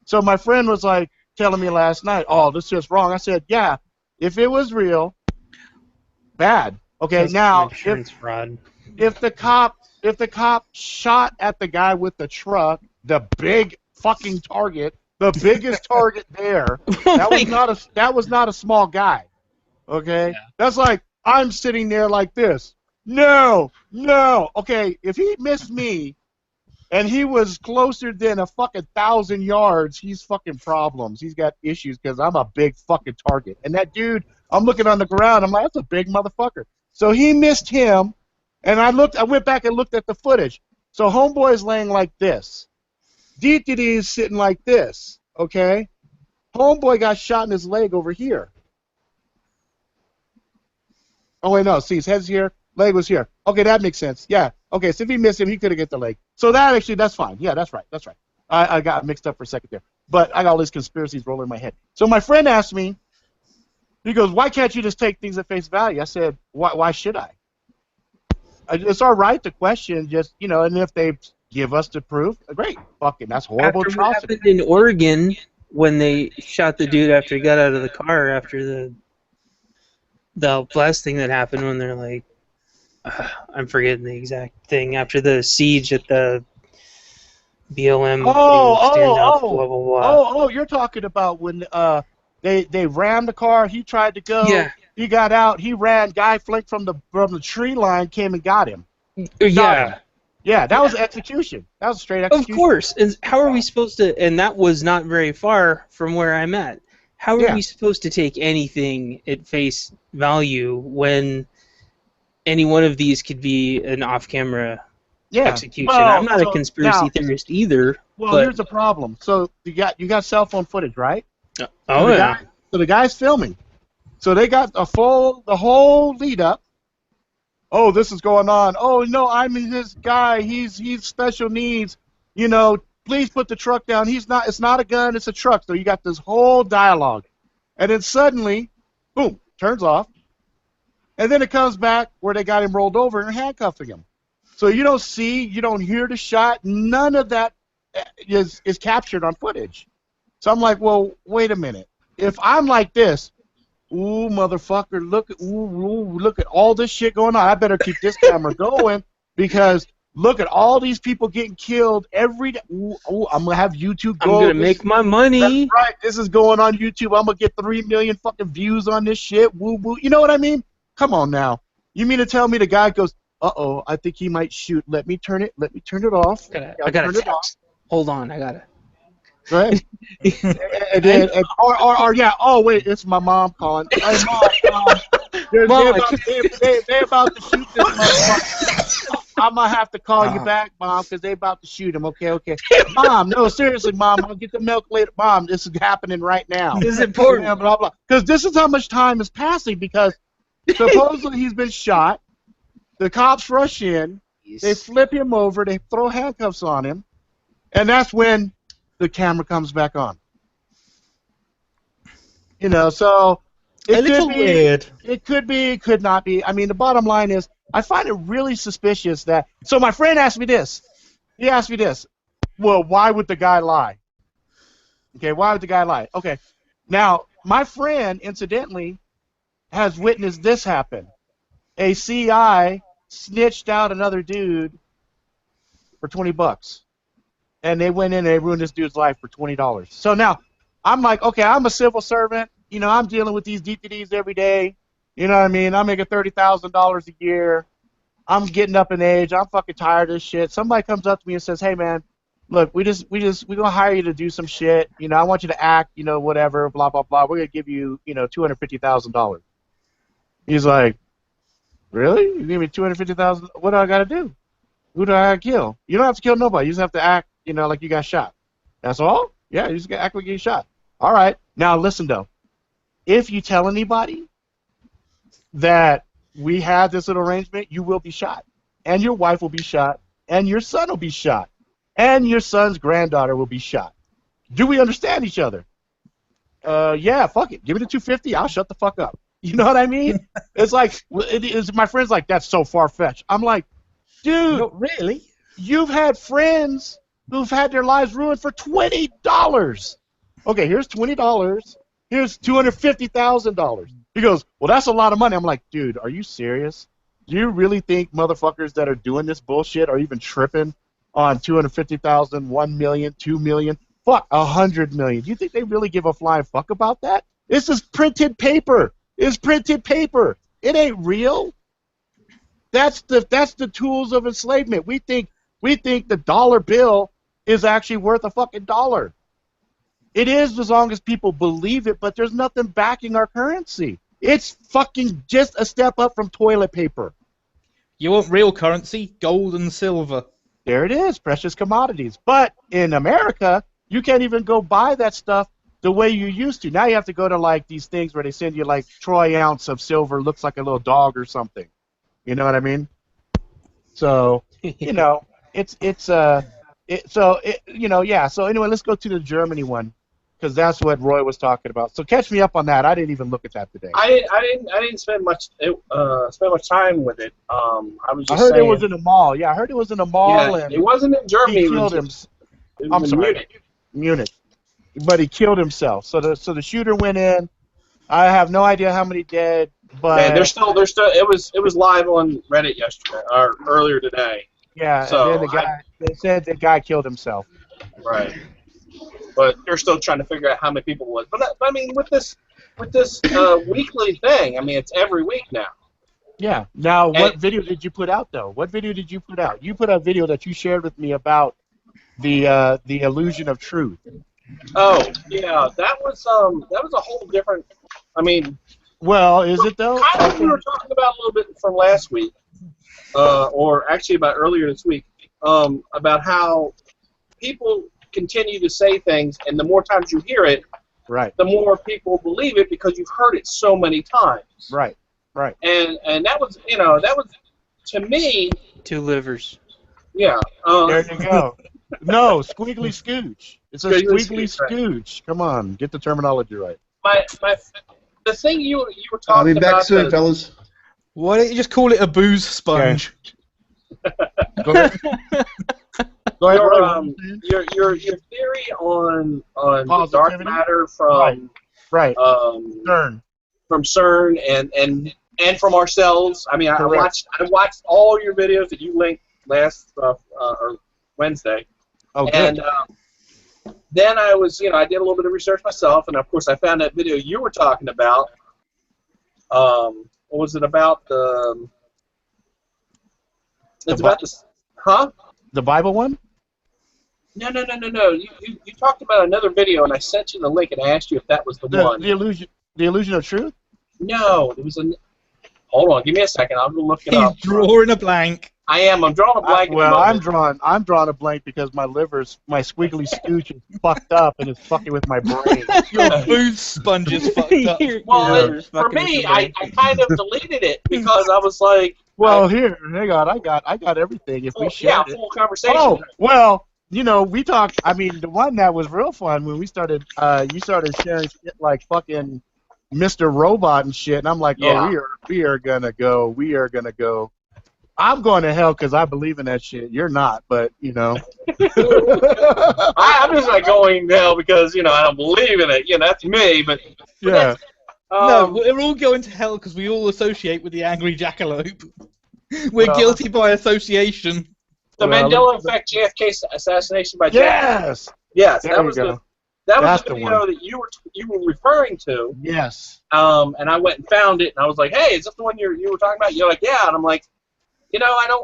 so my friend was like telling me last night, oh, this is just wrong. I said, yeah, if it was real, bad. Okay, That's now insurance fraud. if the cop if the cop shot at the guy with the truck, the big fucking target, the biggest target there, that was not a small guy. Okay? Yeah. That's like I'm sitting there like this. No, no. Okay, if he missed me and he was closer than a fucking 1,000 yards, he's fucking problems. He's got issues because I'm a big fucking target. And that dude, I'm looking on the ground, I'm like, that's a big motherfucker. So he missed him, and I went back and looked at the footage. So homeboy's laying like this. DTD is sitting like this, okay? Homeboy got shot in his leg over here. Oh, wait, no, see, his head's here, leg was here. Okay, that makes sense. Yeah. Okay, so if he missed him, he could have get the leg. So that's fine. Yeah, that's right. I got mixed up for a second there. But I got all these conspiracies rolling in my head. So my friend asked me, he goes, why can't you just take things at face value? I said, why should I? It's all right to question, just, and if they give us the proof, great. Fucking, that's horrible After what atrocity. happened in Oregon when they shot the dude after he got out of the car after the last thing that happened when they're like, I'm forgetting the exact thing, after the siege at the BLM standoff, blah, blah, blah. Oh, you're talking about when they rammed the car, he tried to go, Yeah. He got out, he ran, guy flicked from the tree line, came and got him. Yeah. Yeah, that was execution. That was straight execution. Of course. And how are we supposed to, and that was not very far from where I'm at. How are we supposed to take anything at face value when any one of these could be an off-camera execution? Well, I'm not a conspiracy theorist either. Well, but, here's the problem. So you got cell phone footage, right? Oh, yeah. So the guy's filming. So they got the whole lead up. Oh, this is going on. Oh no, I'm his guy. He's special needs. Please put the truck down. It's not a gun, it's a truck. So you got this whole dialogue. And then suddenly, boom, turns off. And then it comes back where they got him rolled over and handcuffing him. So you don't see, you don't hear the shot. None of that is captured on footage. So I'm like, well, wait a minute. If I'm like this, ooh, motherfucker, look at all this shit going on. I better keep this camera going because look at all these people getting killed every day. Ooh, I'm going to have YouTube go. I'm going to make my money. That's right. This is going on YouTube. I'm going to get 3 million fucking views on this shit. Woo, woo. You know what I mean? Come on now. You mean to tell me the guy goes, uh-oh, I think he might shoot. Let me turn it off. I got to text. Hold on, I got to. Right. and then, oh wait, it's my mom calling. Hey, mom, they about to shoot this motherfucker. I'm gonna have to call you back, mom, because they about to shoot him. Okay. Mom, no, seriously, mom, I'll get the milk later. Mom, this is happening right now. This is important. Blah blah. Because this is how much time is passing. Because supposedly he's been shot. The cops rush in. They flip him over. They throw handcuffs on him, and that's when the camera comes back on. So it could be weird. It could be, it could not be. I mean, the bottom line is, I find it really suspicious that. So my friend asked me this. He asked me this. Well, why would the guy lie? Okay, why would the guy lie? Okay, now my friend, incidentally, has witnessed this happen. A CI snitched out another dude for $20. And they went in and they ruined this dude's life for $20. So now, I'm like, okay, I'm a civil servant. I'm dealing with these DPDs every day. You know what I mean? I'm making $30,000 a year. I'm getting up in age. I'm fucking tired of this shit. Somebody comes up to me and says, hey, man, look, we're going to hire you to do some shit. I want you to act, whatever, blah, blah, blah. We're going to give you, $250,000. He's like, really? You give me $250,000? What do I got to do? Who do I kill? You don't have to kill nobody. You just have to act, like you got shot. That's all? Yeah, you just got to act like you get shot. All right. Now, listen, though. If you tell anybody that we have this little arrangement, you will be shot. And your wife will be shot. And your son will be shot. And your son's granddaughter will be shot. Do we understand each other? Yeah, fuck it. Give me the $250. I'll shut the fuck up. You know what I mean? It's like, my friend's like, that's so far-fetched. I'm like, dude. Not really. You've had friends who've had their lives ruined for $20. Okay, here's $20. Here's $250,000. He goes, well, that's a lot of money. I'm like, dude, are you serious? Do you really think motherfuckers that are doing this bullshit are even tripping on 250,000, 1 million, 2 million, fuck, 100 million? Do you think they really give a flying fuck about that? This is printed paper. It's printed paper. It ain't real. That's the tools of enslavement. We think the dollar bill is actually worth a fucking dollar. It is as long as people believe it, but there's nothing backing our currency. It's fucking just a step up from toilet paper. You want real currency? Gold and silver. There it is, precious commodities. But in America, you can't even go buy that stuff the way you used to. Now you have to go to like these things where they send you like troy ounce of silver, looks like a little dog or something. You know what I mean? So, you know, So anyway, let's go to the Germany one, because that's what Roy was talking about. So catch me up on that. I didn't even look at that today. I didn't spend much time with it. I was just I heard saying, it was in a mall. Yeah, I heard it was in a mall. yeah, And it wasn't in Germany. he It killed was, him. it was I'm in sorry, Munich. But he killed himself. So the shooter went in. I have no idea how many dead, but Man, there's still. It was live on Reddit yesterday or earlier today. yeah. So and then they said the guy killed himself. Right. But they're still trying to figure out how many people it was. But I mean, with this weekly thing, I mean, it's every week now. Yeah. Now, what video did you put out though? What video did you put out? You put out a video that you shared with me about the illusion of truth. Oh, yeah, that was a whole different. I mean, well, is it though? Kind of we were talking about a little bit from last week, or actually about earlier this week, about how people continue to say things, and the more times you hear it, right, the more people believe it because you've heard it so many times. Right. Right. And that was to me. 2 livers. Yeah. There you go. No, squiggly scooch. It's a squiggly scooch. Come on, get the terminology right. The thing you were talking about. I'll be back soon, fellas. Why don't you just call it a booze sponge? Go ahead. Go ahead. Your theory on the dark matter from CERN. From CERN and from ourselves. I mean, I watched all your videos that you linked last or Wednesday. Oh, good. And then I was, I did a little bit of research myself, and of course I found that video you were talking about. What was it about? It's about the, huh? The Bible one? No. You talked about another video, and I sent you the link and I asked you if that was the one. The illusion of truth? No, it was a. Hold on, give me a second. I'm gonna look it up. He's drawing a blank. I am. I'm drawing a blank. I'm drawing a blank because my squiggly stooch is fucked up and it's fucking with my brain. Your booze sponge is fucked up. Well, for me, I kind of deleted it because I was like. Well, here, hang on. I got everything. If we share it. Full conversation. Oh, well, we talked. I mean, the one that was real fun when we started. You started sharing shit like fucking Mr. Robot and shit, and I'm like, oh, we are gonna go. I'm going to hell because I believe in that shit. You're not, but I'm just not going to hell because I don't believe in it. That's me. But yeah. No, we're all going to hell because we all associate with the angry jackalope. We're guilty by association. The Mandela Effect JFK assassination by Yes. Yes, there that was the video that you were referring to. Yes. And I went and found it, and I was like, "Hey, is this the one you were talking about?" You're like, "Yeah," and I'm like, I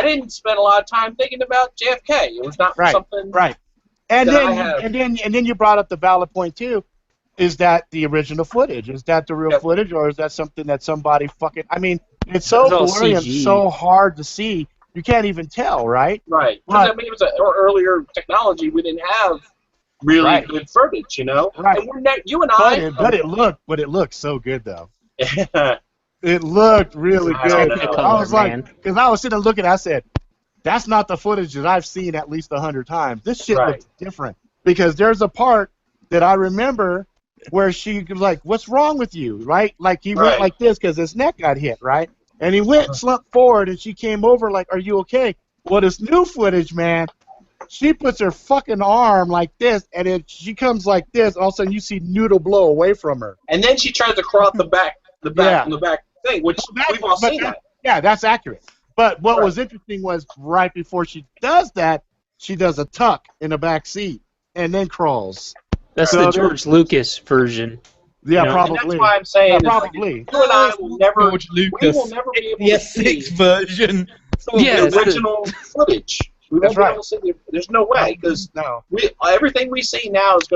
didn't spend a lot of time thinking about JFK. It was not something. Right. And then you brought up the valid point too. Is that the original footage? Is that the real footage, or is that something that somebody fucking? I mean, it's so blurry and so hard to see. You can't even tell, right? Right. Because I mean, it was an earlier technology. We didn't have really good footage, Right. And you and I. But it looked so good though. It looked really good. I was like, because I was sitting there looking, I said, that's not the footage that I've seen at least 100 times. This shit looks different. Because there's a part that I remember where she was like, what's wrong with you, right? Like, he went like this because his neck got hit, right? And he went slumped forward, and she came over like, are you okay? Well, this new footage, man, she puts her fucking arm like this, and then she comes like this, all of a sudden you see Noodle blow away from her. And then she tries to crawl the back, from the back. thing, which we've all seen that. Yeah, that's accurate. But what was interesting was right before she does that, she does a tuck in the back seat and then crawls. That's the George Lucas version. Yeah, You know? probably. And that's why I'm saying, probably. You and I will never, George we Lucas. will never be able The to see S6 version. Yeah, the original footage. We won't be able to see there's no way, because everything we see now is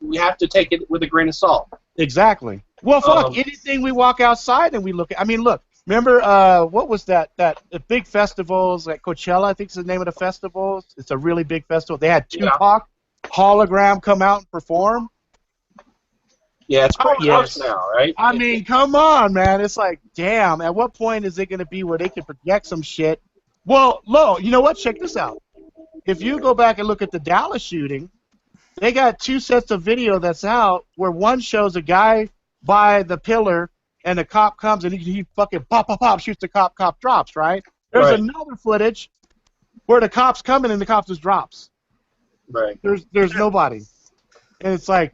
we have to take it with a grain of salt. Exactly. Well, fuck, anything we walk outside and we look at, I mean, look, remember, what was that the big festivals, like Coachella, I think is the name of the festivals. It's a really big festival. They had Tupac hologram come out and perform. Yeah, it's pretty close now, right? I mean, come on, man. It's like, damn, at what point is it going to be where they can project some shit? Well, you know what? Check this out. If you go back and look at the Dallas shooting, they got 2 sets of video that's out where one shows a guy by the pillar and the cop comes and he fucking pop, shoots the cop drops, right? There's another footage where the cop's coming and the cop just drops. Right. There's nobody. And it's like,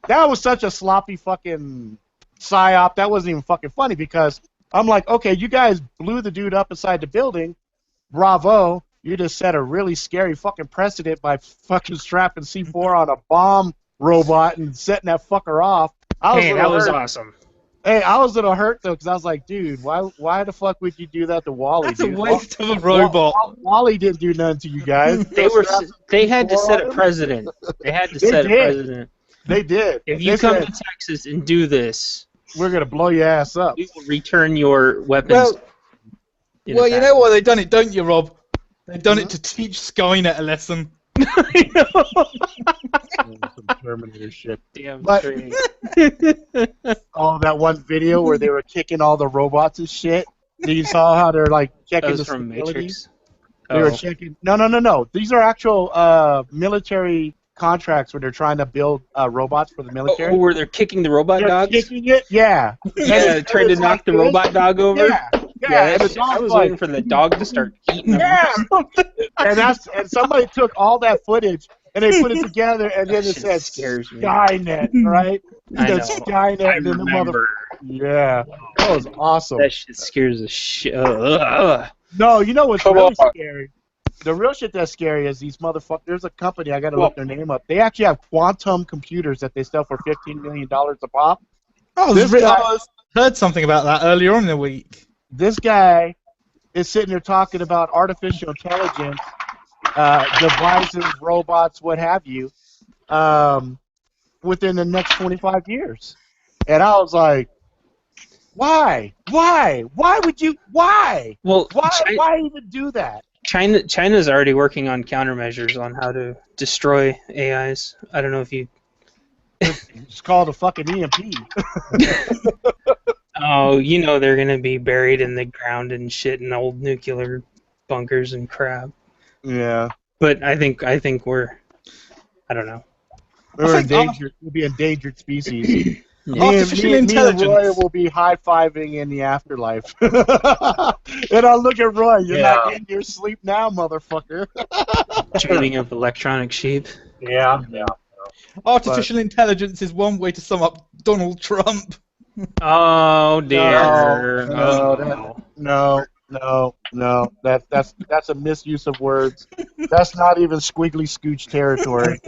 that was such a sloppy fucking psyop. That wasn't even fucking funny because I'm like, okay, you guys blew the dude up inside the building. Bravo. You just set a really scary fucking precedent by fucking strapping C4 on a bomb robot and setting that fucker off. That was awesome. Hey, I was a little hurt though because I was like, dude, why the fuck would you do that to Wally? That's a waste of a robot. Wally didn't do nothing to you guys. They had to set a precedent. They had to set a precedent. They did. If you come to Texas and do this, we're gonna blow your ass up. We will return your weapons. Well, you know why they've done it, don't you, Rob? They've done it to teach Skynet a lesson. I know. Some Terminator shit. Damn straight. That one video where they were kicking all the robots and shit. You saw how they're like checking the from Matrix. They were checking. No. These are actual military contracts where they're trying to build robots for the military. Where they're kicking the robot dogs? Kicking it, yeah. Yeah, trying to knock the robot dog over. Yeah. I was waiting for the dog to start eating them. Yeah. and somebody took all that footage and they put it together and then it said Skynet, right? I know. Skynet. I and then remember. Yeah. That was awesome. That shit scares the shit. No, you know what's really scary? The real shit that's scary is these motherfuckers. There's a company, I gotta look their name up. They actually have quantum computers that they sell for $15 million a pop. I heard something about that earlier on in the week. This guy is sitting there talking about artificial intelligence, devices, robots, what have you, within the next 25 years. And I was like, why? Why would you? Why? Well, why even do that? China's already working on countermeasures on how to destroy AIs. I don't know if you. It's called a fucking EMP. Oh, you know they're gonna be buried in the ground and shit in old nuclear bunkers and crap. Yeah. But I think we're. I don't know. We're endangered. We'll be endangered species. Artificial intelligence. Me and Roy will be high-fiving in the afterlife. And I'll look at Roy. You're not in your sleep now, motherfucker. Dreaming of electronic sheep. Yeah. Artificial intelligence is one way to sum up Donald Trump. Oh dear. No. That's a misuse of words. That's not even squiggly scooch territory.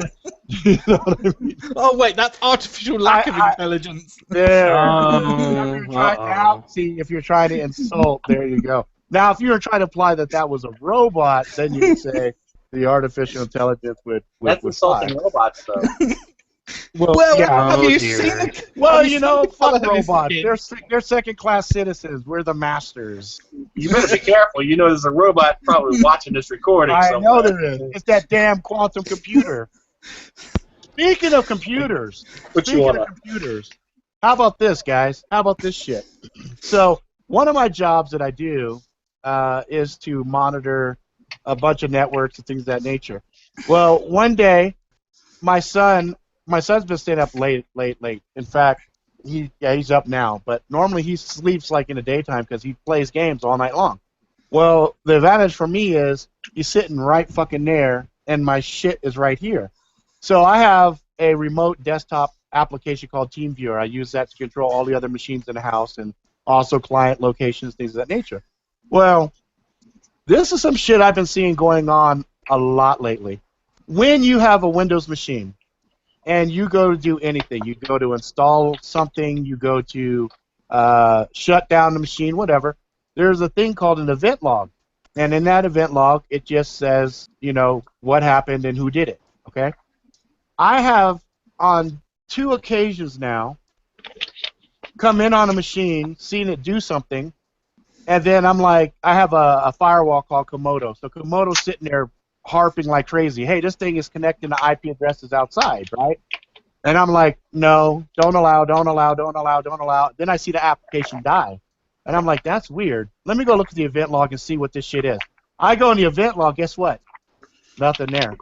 You know what I mean? Oh wait, that's artificial lack of intelligence. There. Now, see, if you're trying to insult, there you go. Now, if you were trying to imply that was a robot, then you would say the artificial intelligence would. That's insulting robots, though. Well, have you seen it? Well, you know, fuck robots. They're second-class citizens. We're the masters. You better be careful. You know there's a robot probably watching this recording somewhere. I know there is. It's that damn quantum computer. Speaking of computers, how about this, guys? How about this shit? So, one of my jobs that I do is to monitor a bunch of networks and things of that nature. Well, one day, my son's been staying up late. In fact, he's up now. But normally he sleeps like in the daytime because he plays games all night long. Well, the advantage for me is he's sitting right fucking there, and my shit is right here. So I have a remote desktop application called TeamViewer. I use that to control all the other machines in the house and also client locations, things of that nature. Well, this is some shit I've been seeing going on a lot lately. When you have a Windows machine and you go to do anything, you go to install something, you go to shut down the machine, whatever, there's a thing called an event log. And in that event log, it just says, you know, what happened and who did it, okay? I have, on 2 occasions now, come in on a machine, seen it do something, and then I'm like, I have a firewall called Komodo. So Komodo's sitting there harping like crazy. Hey, this thing is connecting to IP addresses outside, right? And I'm like, no, don't allow, don't allow, don't allow, don't allow. Then I see the application die. And I'm like, that's weird. Let me go look at the event log and see what this shit is. I go in the event log, guess what? Nothing there.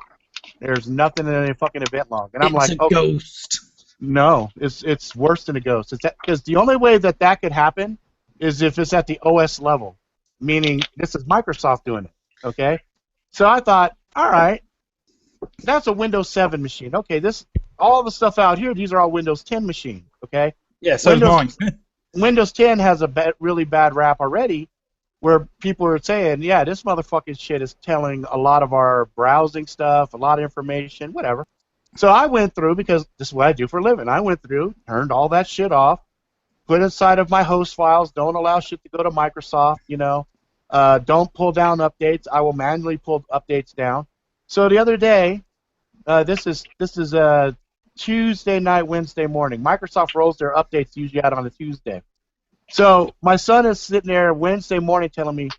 There's nothing in the fucking event log. And I'm It's like, a ghost. no, it's worse than a ghost. It's because the only way that could happen is if it's at the OS level, meaning this is Microsoft doing it, okay? So I thought, all right, that's a Windows 7 machine. Okay, all the stuff out here, these are all Windows 10 machines, okay? Yeah, so is mine. Windows 10 has a really bad rap already, where people are saying, yeah, this motherfucking shit is telling a lot of our browsing stuff, a lot of information, whatever. So I went through, because this is what I do for a living, I went through, turned all that shit off, put inside of my host files, don't allow shit to go to Microsoft, you know, don't pull down updates, I will manually pull updates down. So the other day, this is Tuesday night, Wednesday morning. Microsoft rolls their updates usually out on a Tuesday. So my son is sitting there Wednesday morning telling me,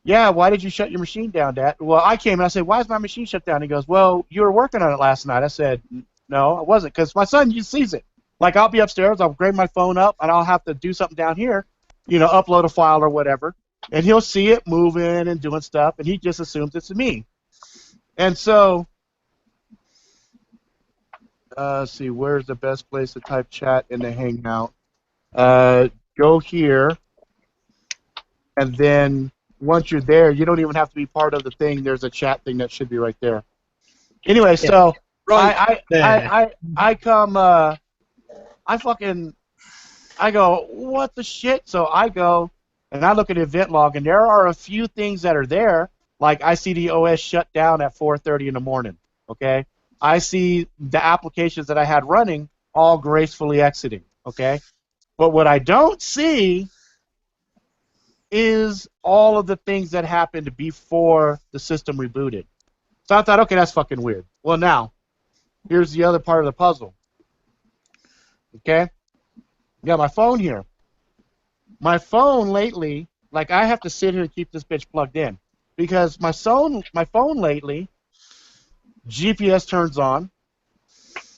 yeah, why did you shut your machine down, Dad? Well, I came and I said, why is my machine shut down? He goes, well, you were working on it last night. I said, no, I wasn't, because my son just sees it. Like, I'll be upstairs, I'll grab my phone up, and I'll have to do something down here, you know, upload a file or whatever, and he'll see it moving and doing stuff, and he just assumes it's me. And so, let's see, where's the best place to type chat in the Hangout? Go here, and then once you're there, you don't even have to be part of the thing. There's a chat thing that should be right there. Anyway, so I come, I go, what the shit? So I go and I look at the event log, and there are a few things that are there, like I see the OS shut down at 4:30 in the morning. Okay, I see the applications that I had running all gracefully exiting. Okay, but what I don't see is all of the things that happened before the system rebooted. So I thought, okay, that's fucking weird. Well, now, here's the other part of the puzzle. Okay? Got my phone here. My phone lately, like, I have to sit here and keep this bitch plugged in. Because my phone lately, GPS turns on,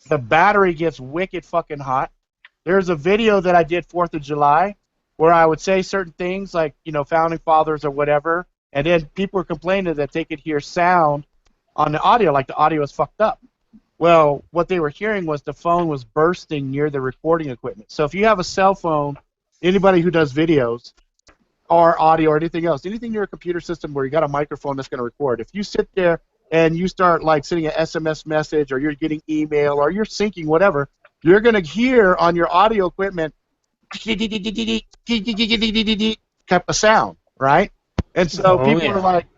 the battery gets wicked fucking hot. There's a video that I did 4th of July where I would say certain things like, you know, founding fathers or whatever, and then people were complaining that they could hear sound on the audio, like the audio is fucked up. Well, what they were hearing was the phone was bursting near the recording equipment. So if you have a cell phone, anybody who does videos or audio or anything else, anything near a computer system where you got a microphone that's going to record, if you sit there and you start like sending an SMS message or you're getting email or you're syncing whatever, you're going to hear on your audio equipment type of sound, right? And so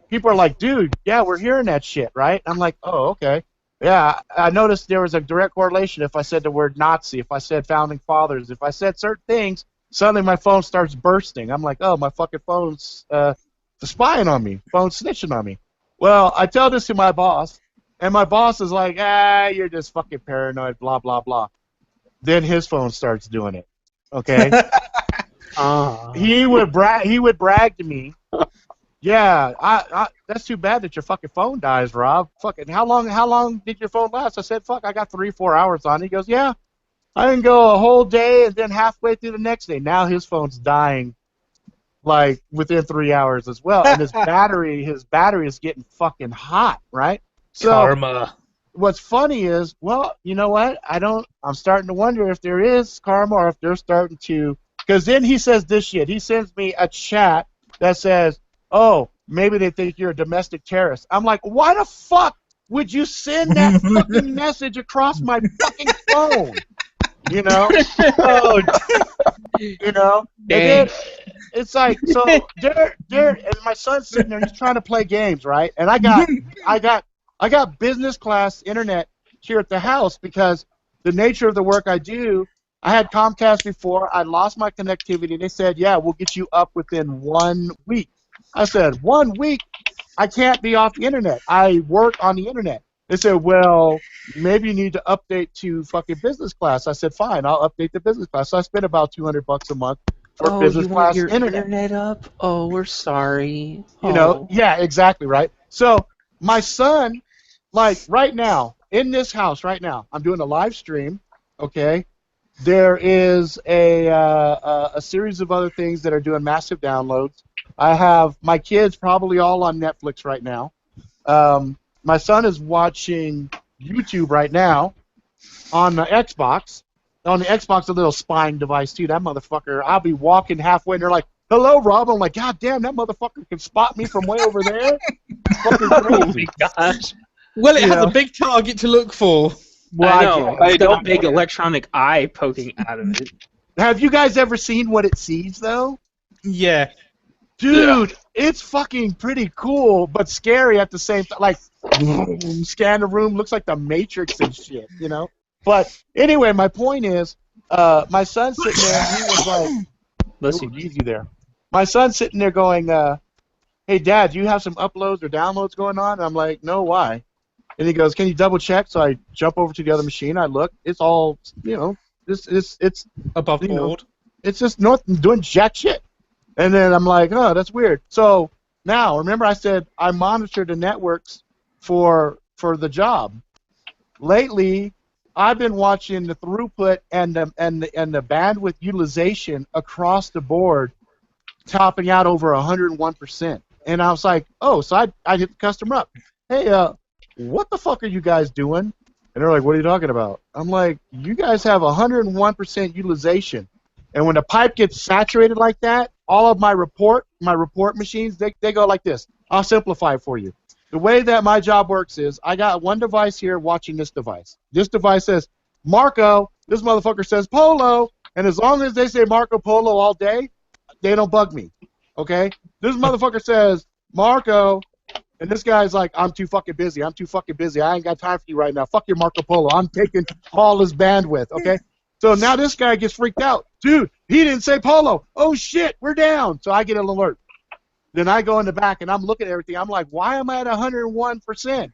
people are like, dude, yeah, we're hearing that shit, right? I'm like, oh, okay. Yeah, I noticed there was a direct correlation if I said the word Nazi, if I said founding fathers, if I said certain things, suddenly my phone starts bursting. I'm like, oh, my fucking phone's spying on me, phone's snitching on me. Well, I tell this to my boss, and my boss is like, you're just fucking paranoid, blah, blah, blah. Then his phone starts doing it. Okay. He would brag to me. Yeah, that's too bad that your fucking phone dies, Rob. Fucking how long did your phone last? I said, fuck, I got 3-4 hours on it. He goes, yeah, I can go a whole day and then halfway through the next day. Now his phone's dying, like within 3 hours as well, and his battery is getting fucking hot, right? So Karma. What's funny is, well, you know what? I'm starting to wonder if there is karma or if they're starting to, because then he says this shit. He sends me a chat that says, oh, maybe they think you're a domestic terrorist. I'm like, why the fuck would you send that fucking message across my fucking phone? You know? Oh, you know? And then it's like, so and my son's sitting there, he's trying to play games, right? And I got business class internet here at the house because the nature of the work I do, I had Comcast before, I lost my connectivity, they said, yeah, we'll get you up within 1 week. I said, 1 week? I can't be off the internet. I work on the internet. They said, well, maybe you need to update to fucking business class. I said, fine, I'll update the business class. So I spent about $200 a month for business you want class your internet. up? Oh, we're sorry. You know, yeah, exactly, right? So my son, like right now, in this house right now, I'm doing a live stream, okay? There is a series of other things that are doing massive downloads. I have my kids probably all on Netflix right now. My son is watching YouTube right now on the Xbox. On the Xbox, a little spying device too. That motherfucker, I'll be walking halfway and they're like, hello, Rob. I'm like, God damn, that motherfucker can spot me from way over there. Fucking crazy. Oh my gosh. Well, it has a big target to look for. Well, I know. It's got a big electronic eye poking out of it. Have you guys ever seen what it sees, though? Yeah. Dude, it's fucking pretty cool, but scary at the same time. Like, scan the room, looks like the Matrix and shit, you know? But anyway, my point is, my son's sitting there, and he was like, ooh, easy there. My son's sitting there going, hey, Dad, do you have some uploads or downloads going on? And I'm like, no, why? And he goes, can you double check? So I jump over to the other machine, I look, it's all, you know, it's above board. It's just not doing jack shit. And then I'm like, oh, that's weird. So now, remember I said I monitor the networks for the job. Lately, I've been watching the throughput and the bandwidth utilization across the board topping out over 101%. And I was like, oh, so I hit the customer up. Hey, what the fuck are you guys doing? And they're like, what are you talking about? I'm like, you guys have 101% utilization. And when the pipe gets saturated like that, all of my report machines, they go like this. I'll simplify it for you. The way that my job works is I got one device here watching this device. This device says Marco. This motherfucker says Polo. And as long as they say Marco Polo all day, they don't bug me. Okay? This motherfucker says Marco. And this guy's like, I'm too fucking busy. I ain't got time for you right now. Fuck your Marco Polo. I'm taking all his bandwidth, okay? So now this guy gets freaked out. Dude, he didn't say Polo. Oh, shit, we're down. So I get an alert. Then I go in the back, and I'm looking at everything. I'm like, why am I at 101%?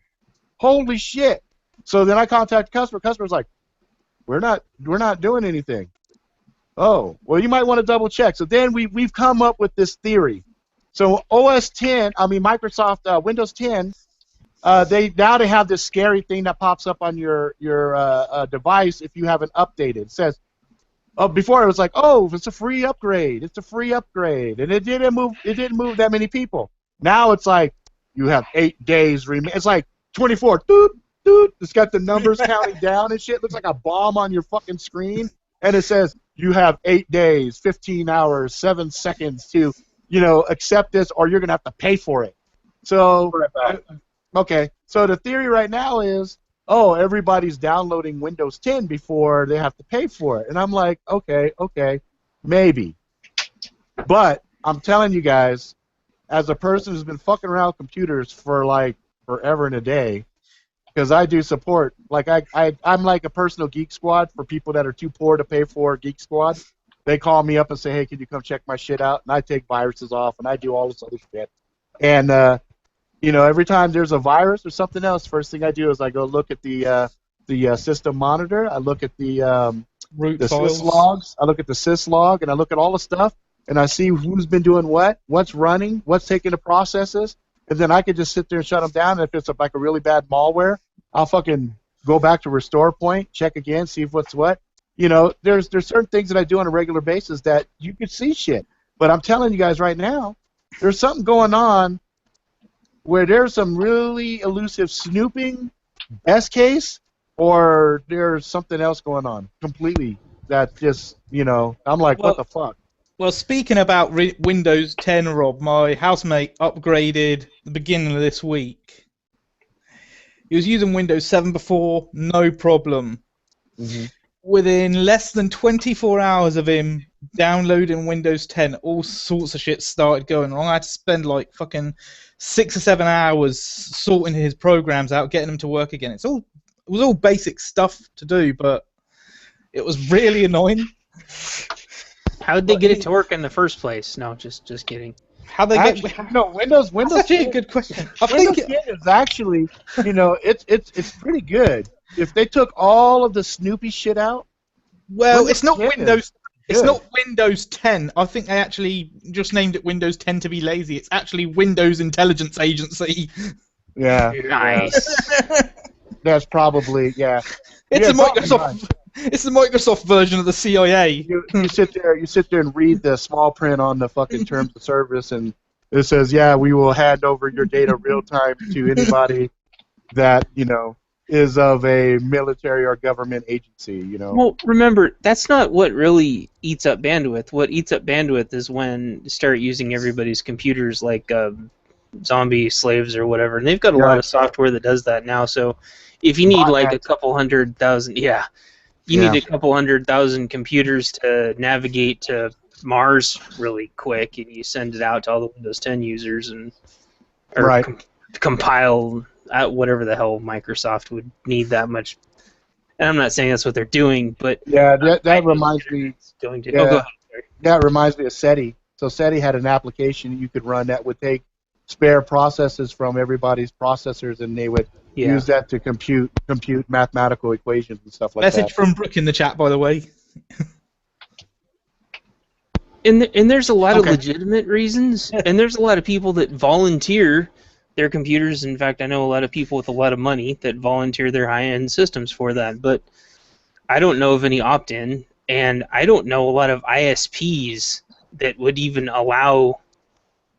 Holy shit. So then I contact the customer. Customer's like, we're not doing anything. Oh, well, you might want to double check. So then we've come up with this theory. So Microsoft Windows 10, they have this scary thing that pops up on your device if you haven't updated. It says, before it was like, oh, it's a free upgrade. It's a free upgrade, and it didn't move that many people. Now it's like you have 8 days remaining. It's like 24. Doot doot. It's got the numbers counting down and shit. It looks like a bomb on your fucking screen, and it says you have 8 days, 15 hours, 7 seconds to accept this, or you're going to have to pay for it. So, okay. So the theory right now is, oh, everybody's downloading Windows 10 before they have to pay for it. And I'm like, okay, maybe. But I'm telling you guys, as a person who's been fucking around with computers for like forever and a day, because I do support, like I'm like a personal Geek Squad for people that are too poor to pay for Geek Squad. They call me up and say, hey, can you come check my shit out? And I take viruses off, and I do all this other shit. And, every time there's a virus or something else, first thing I do is I go look at the system monitor. I look at the sys logs. I look at the sys log, and I look at all the stuff, and I see who's been doing what, what's running, what's taking the processes, and then I can just sit there and shut them down. And if it's like a really bad malware, I'll fucking go back to restore point, check again, see what's what. There's certain things that I do on a regular basis that you could see shit. But I'm telling you guys right now, there's something going on where there's some really elusive snooping, best case, or there's something else going on completely that just, I'm like, what the fuck? Well, speaking about Windows 10, Rob, my housemate upgraded the beginning of this week. He was using Windows 7 before, no problem. Mm-hmm. within less than 24 hours of him downloading Windows 10, all sorts of shit started going wrong. I had to spend like fucking 6 or 7 hours sorting his programs out, getting them to work again. It was all basic stuff to do, but it was really annoying. How did they get it to work in the first place? No, just kidding. How they Actually, get? no, Windows. That's actually a good question. I Windows think 10 is actually, it's pretty good. If they took all of the Snoopy shit out, well, it's not 10 is Windows. It's good. not Windows 10. I think they actually just named it Windows 10 to be lazy. It's actually Windows Intelligence Agency. Yeah, Nice. that's probably It's Yeah, a Microsoft. It's the Microsoft version of the CIA. you sit there and read the small print on the fucking terms of service, and it says, yeah, we will hand over your data real time to anybody that is of a military or government agency. Well, remember, that's not what really eats up bandwidth. What eats up bandwidth is when you start using everybody's computers like zombie slaves or whatever, and they've got a lot of software that does that now. So if you need like a couple 100,000, you need a couple 100,000 computers to navigate to Mars really quick, and you send it out to all the Windows 10 users and compile whatever the hell Microsoft would need that much. And I'm not saying that's what they're doing, but that reminds me. Going to, go ahead. That reminds me of SETI. So SETI had an application you could run that would take spare processes from everybody's processors, and they would use that to compute mathematical equations and stuff like that. Message from Brooke in the chat, by the way. And there's a lot of legitimate reasons, and there's a lot of people that volunteer their computers. In fact, I know a lot of people with a lot of money that volunteer their high-end systems for that, but I don't know of any opt-in, and I don't know a lot of ISPs that would even allow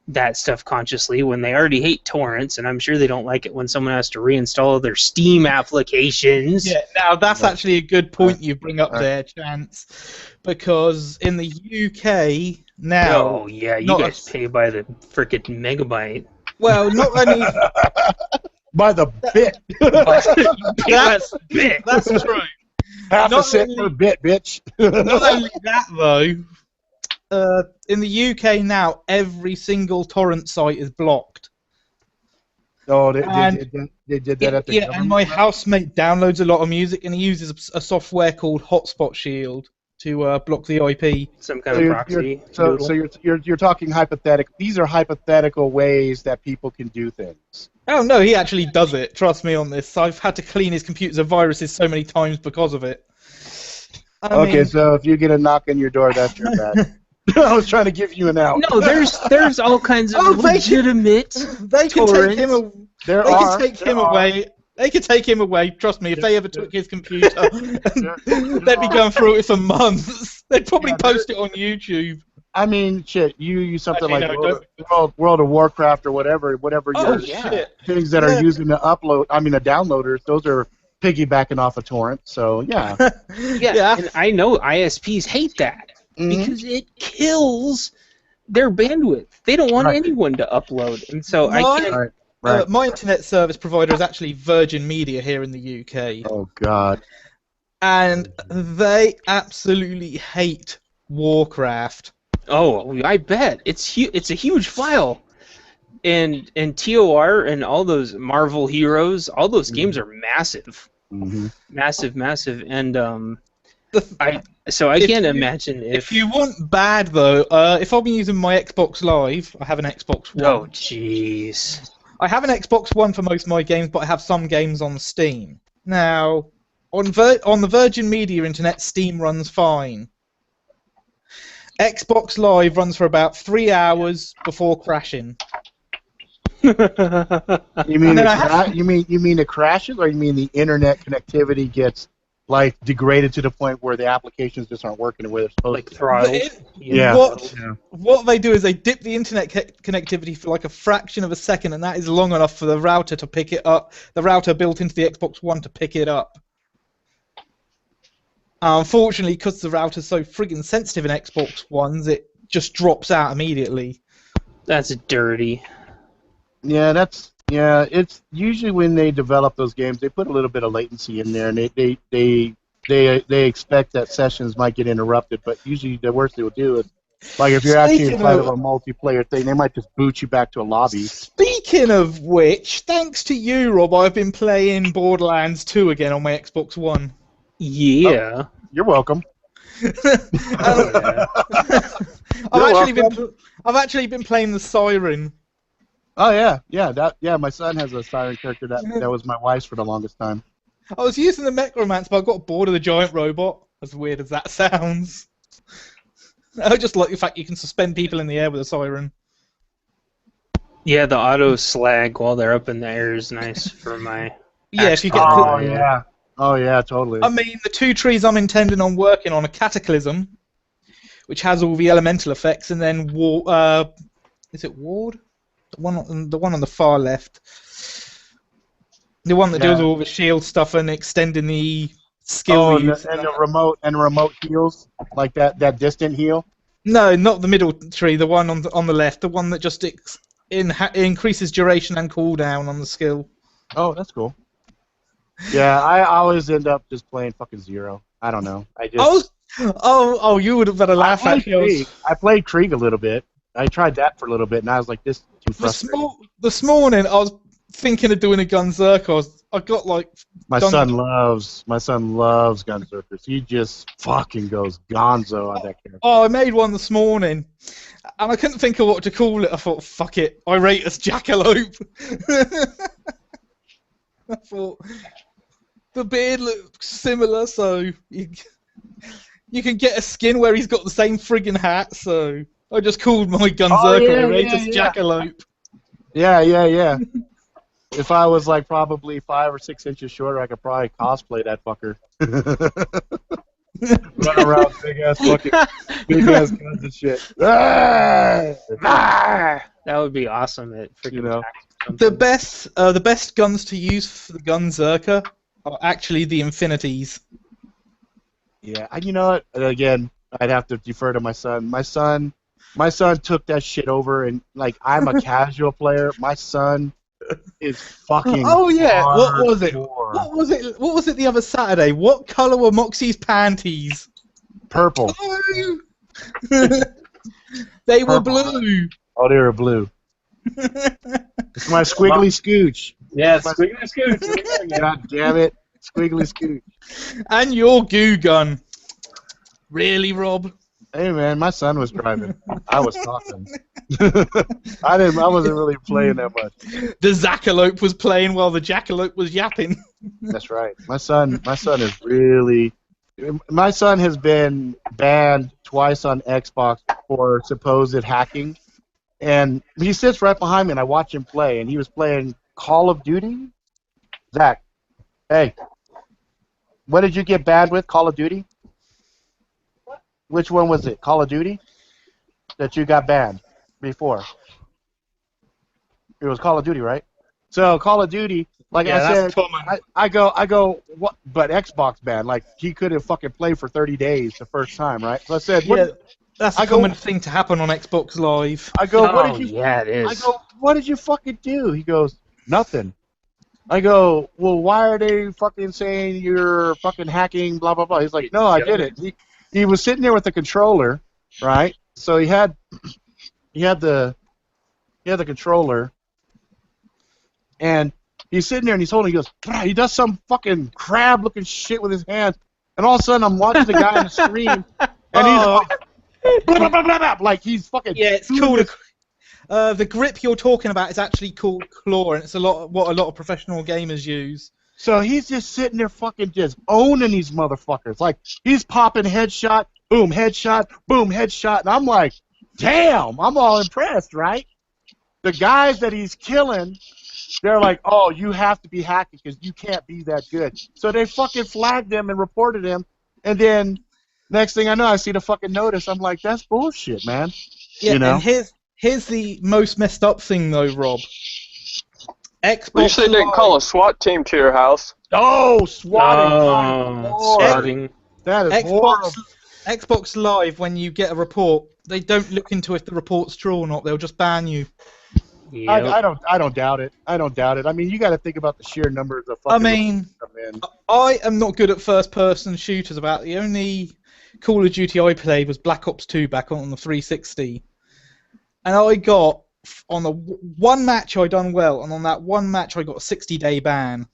that stuff consciously when they already hate torrents, and I'm sure they don't like it when someone has to reinstall their Steam applications. Yeah, now that's actually a good point you bring up there, Chance, because in the UK now... Oh, yeah, you guys pay by the frickin' megabyte. Well, not only... by the bit. That's true. Half a cent per bit, bitch. Not only that, though... in the UK now, every single torrent site is blocked. Oh, they did that at the government? And my housemate downloads a lot of music, and he uses a software called Hotspot Shield to block the IP. Some kind of proxy. So you're talking hypothetical. These are hypothetical ways that people can do things. Oh no, he actually does it. Trust me on this. I've had to clean his computers of viruses so many times because of it. So if you get a knock on your door, that's your bad. I was trying to give you an out. No, there's all kinds of legitimate. They can take him. Away. They could take him away. Trust me, if they ever took his computer, they'd be going through it for months. They'd probably post it on YouTube. I mean, shit. You use something like World of Warcraft or whatever things that are using the downloaders. Those are piggybacking off a torrent. So yeah. And I know ISPs hate that. Because it kills their bandwidth. They don't want anyone to upload, and so I can't. My internet service provider is actually Virgin Media here in the UK. Oh God! And they absolutely hate Warcraft. Oh, I bet it's a huge file, and TOR and all those Marvel Heroes, all those games are massive, massive, and I can't imagine if you want bad though. If I'm using my Xbox Live, I have an Xbox One. Oh jeez. I have an Xbox One for most of my games, but I have some games on Steam. Now, on the Virgin Media internet, Steam runs fine. Xbox Live runs for about 3 hours before crashing. You mean it crashes, or you mean the internet connectivity gets degraded to the point where the applications just aren't working the way they're supposed to? Throttled. What they do is they dip the internet connectivity for a fraction of a second, and that is long enough for the router to pick it up. The router built into the Xbox One to pick it up. Unfortunately, because the router's so friggin' sensitive in Xbox Ones, it just drops out immediately. That's dirty. It's usually when they develop those games, they put a little bit of latency in there, and they they expect that sessions might get interrupted, but usually the worst they will do is, like, if you're actually inside of a multiplayer thing, they might just boot you back to a lobby. Speaking of which, thanks to you, Rob, I've been playing Borderlands 2 again on my Xbox One. Yeah. You're welcome. Yeah. I've actually been playing the Siren. Oh yeah. My son has a siren character that was my wife's for the longest time. I was using the Necromancer, but I got bored of the giant robot. As weird as that sounds. I just like the fact you can suspend people in the air with a siren. Yeah, the auto slag while they're up in the air is nice for my. Yeah, if you get. Oh yeah, totally. I mean, the two trees I'm intending on working on are Cataclysm, which has all the elemental effects, and then is it Ward? The one on the far left. The one that deals with all the shield stuff and extending the skill use. And the remote heals, like that distant heal. No, not the middle tree. The one on the left. The one that just increases duration and cooldown on the skill. Oh, that's cool. Yeah, I always end up just playing fucking Zero. I don't know. You would have better laugh at me. I played Krieg a little bit. I tried that for a little bit, and I was like, this is too frustrating. This morning, I was thinking of doing a Gunzerker. I got like. My son loves Gunzerkers. He just fucking goes gonzo on that character. Oh, I made one this morning, and I couldn't think of what to call it. I thought, fuck it, I rate as Jackalope. I thought the beard looks similar, so you can get a skin where he's got the same friggin' hat. So I just called my Gunzerker Jackalope. Yeah. If I was like probably 5 or 6 inches shorter, I could probably cosplay that fucker. Run around big ass guns and shit. That would be awesome. The best guns to use for the Gunzerker are actually the Infinities. Yeah, you know what? Again, I'd have to defer to my son. My son took that shit over, and like I'm a casual player. My son is fucking. Oh yeah, what was it? hardcore. What was it the other Saturday? What color were Moxie's panties? Purple. They were blue. Oh, they were blue. It's my squiggly scooch. Yeah, squiggly scooch. God damn it, squiggly scooch. And your goo gun. Really, Rob? Hey man, my son was driving. I was talking. I wasn't really playing that much. The Jackalope was playing while the Jackalope was yapping. That's right. My son is really. My son has been banned twice on Xbox for supposed hacking, and he sits right behind me, and I watch him play, and he was playing Call of Duty. Zach, hey, what did you get banned with? Call of Duty? Which one was it? Call of Duty? That you got banned before? It was Call of Duty, right? So Call of Duty, like I said, I go, what? But Xbox banned. Like he couldn't fucking play for 30 days the first time, right? So I said, that's a common thing to happen on Xbox Live. I go, what did you? Yeah, it is. I go, what did you fucking do? He goes, nothing. I go, well, why are they fucking saying you're fucking hacking? Blah blah blah. He's like, no, I did it. He was sitting there with the controller, right? So he had the controller, and he's sitting there and he's holding. He goes, he does some fucking crab-looking shit with his hands, and all of a sudden I'm watching the guy on the screen, and he's like, blah, blah, blah, blah, blah, like he's fucking. Yeah, it's called. The grip you're talking about is actually called claw, and it's what a lot of professional gamers use. So he's just sitting there fucking just owning these motherfuckers. Like, he's popping headshot, boom, headshot, and I'm like, damn, I'm all impressed, right? The guys that he's killing, they're like, oh, you have to be hacking because you can't be that good. So they fucking flagged him and reported him, and then next thing I know, I see the fucking notice. I'm like, that's bullshit, man. Yeah, you know? And here's the most messed up thing, though, Rob. Xbox At least they didn't call a SWAT team to your house. Oh, swatting. Swatting. That is horrible. Xbox Live, when you get a report, they don't look into if the report's true or not. They'll just ban you. Yep. I don't doubt it. I don't doubt it. I mean, you got to think about the sheer numbers of I fucking. mean, I am not good at first-person shooters. About the only Call of Duty I played was Black Ops 2 back on the 360, and I got on the one match I done well, and on that one match I got a 60-day ban.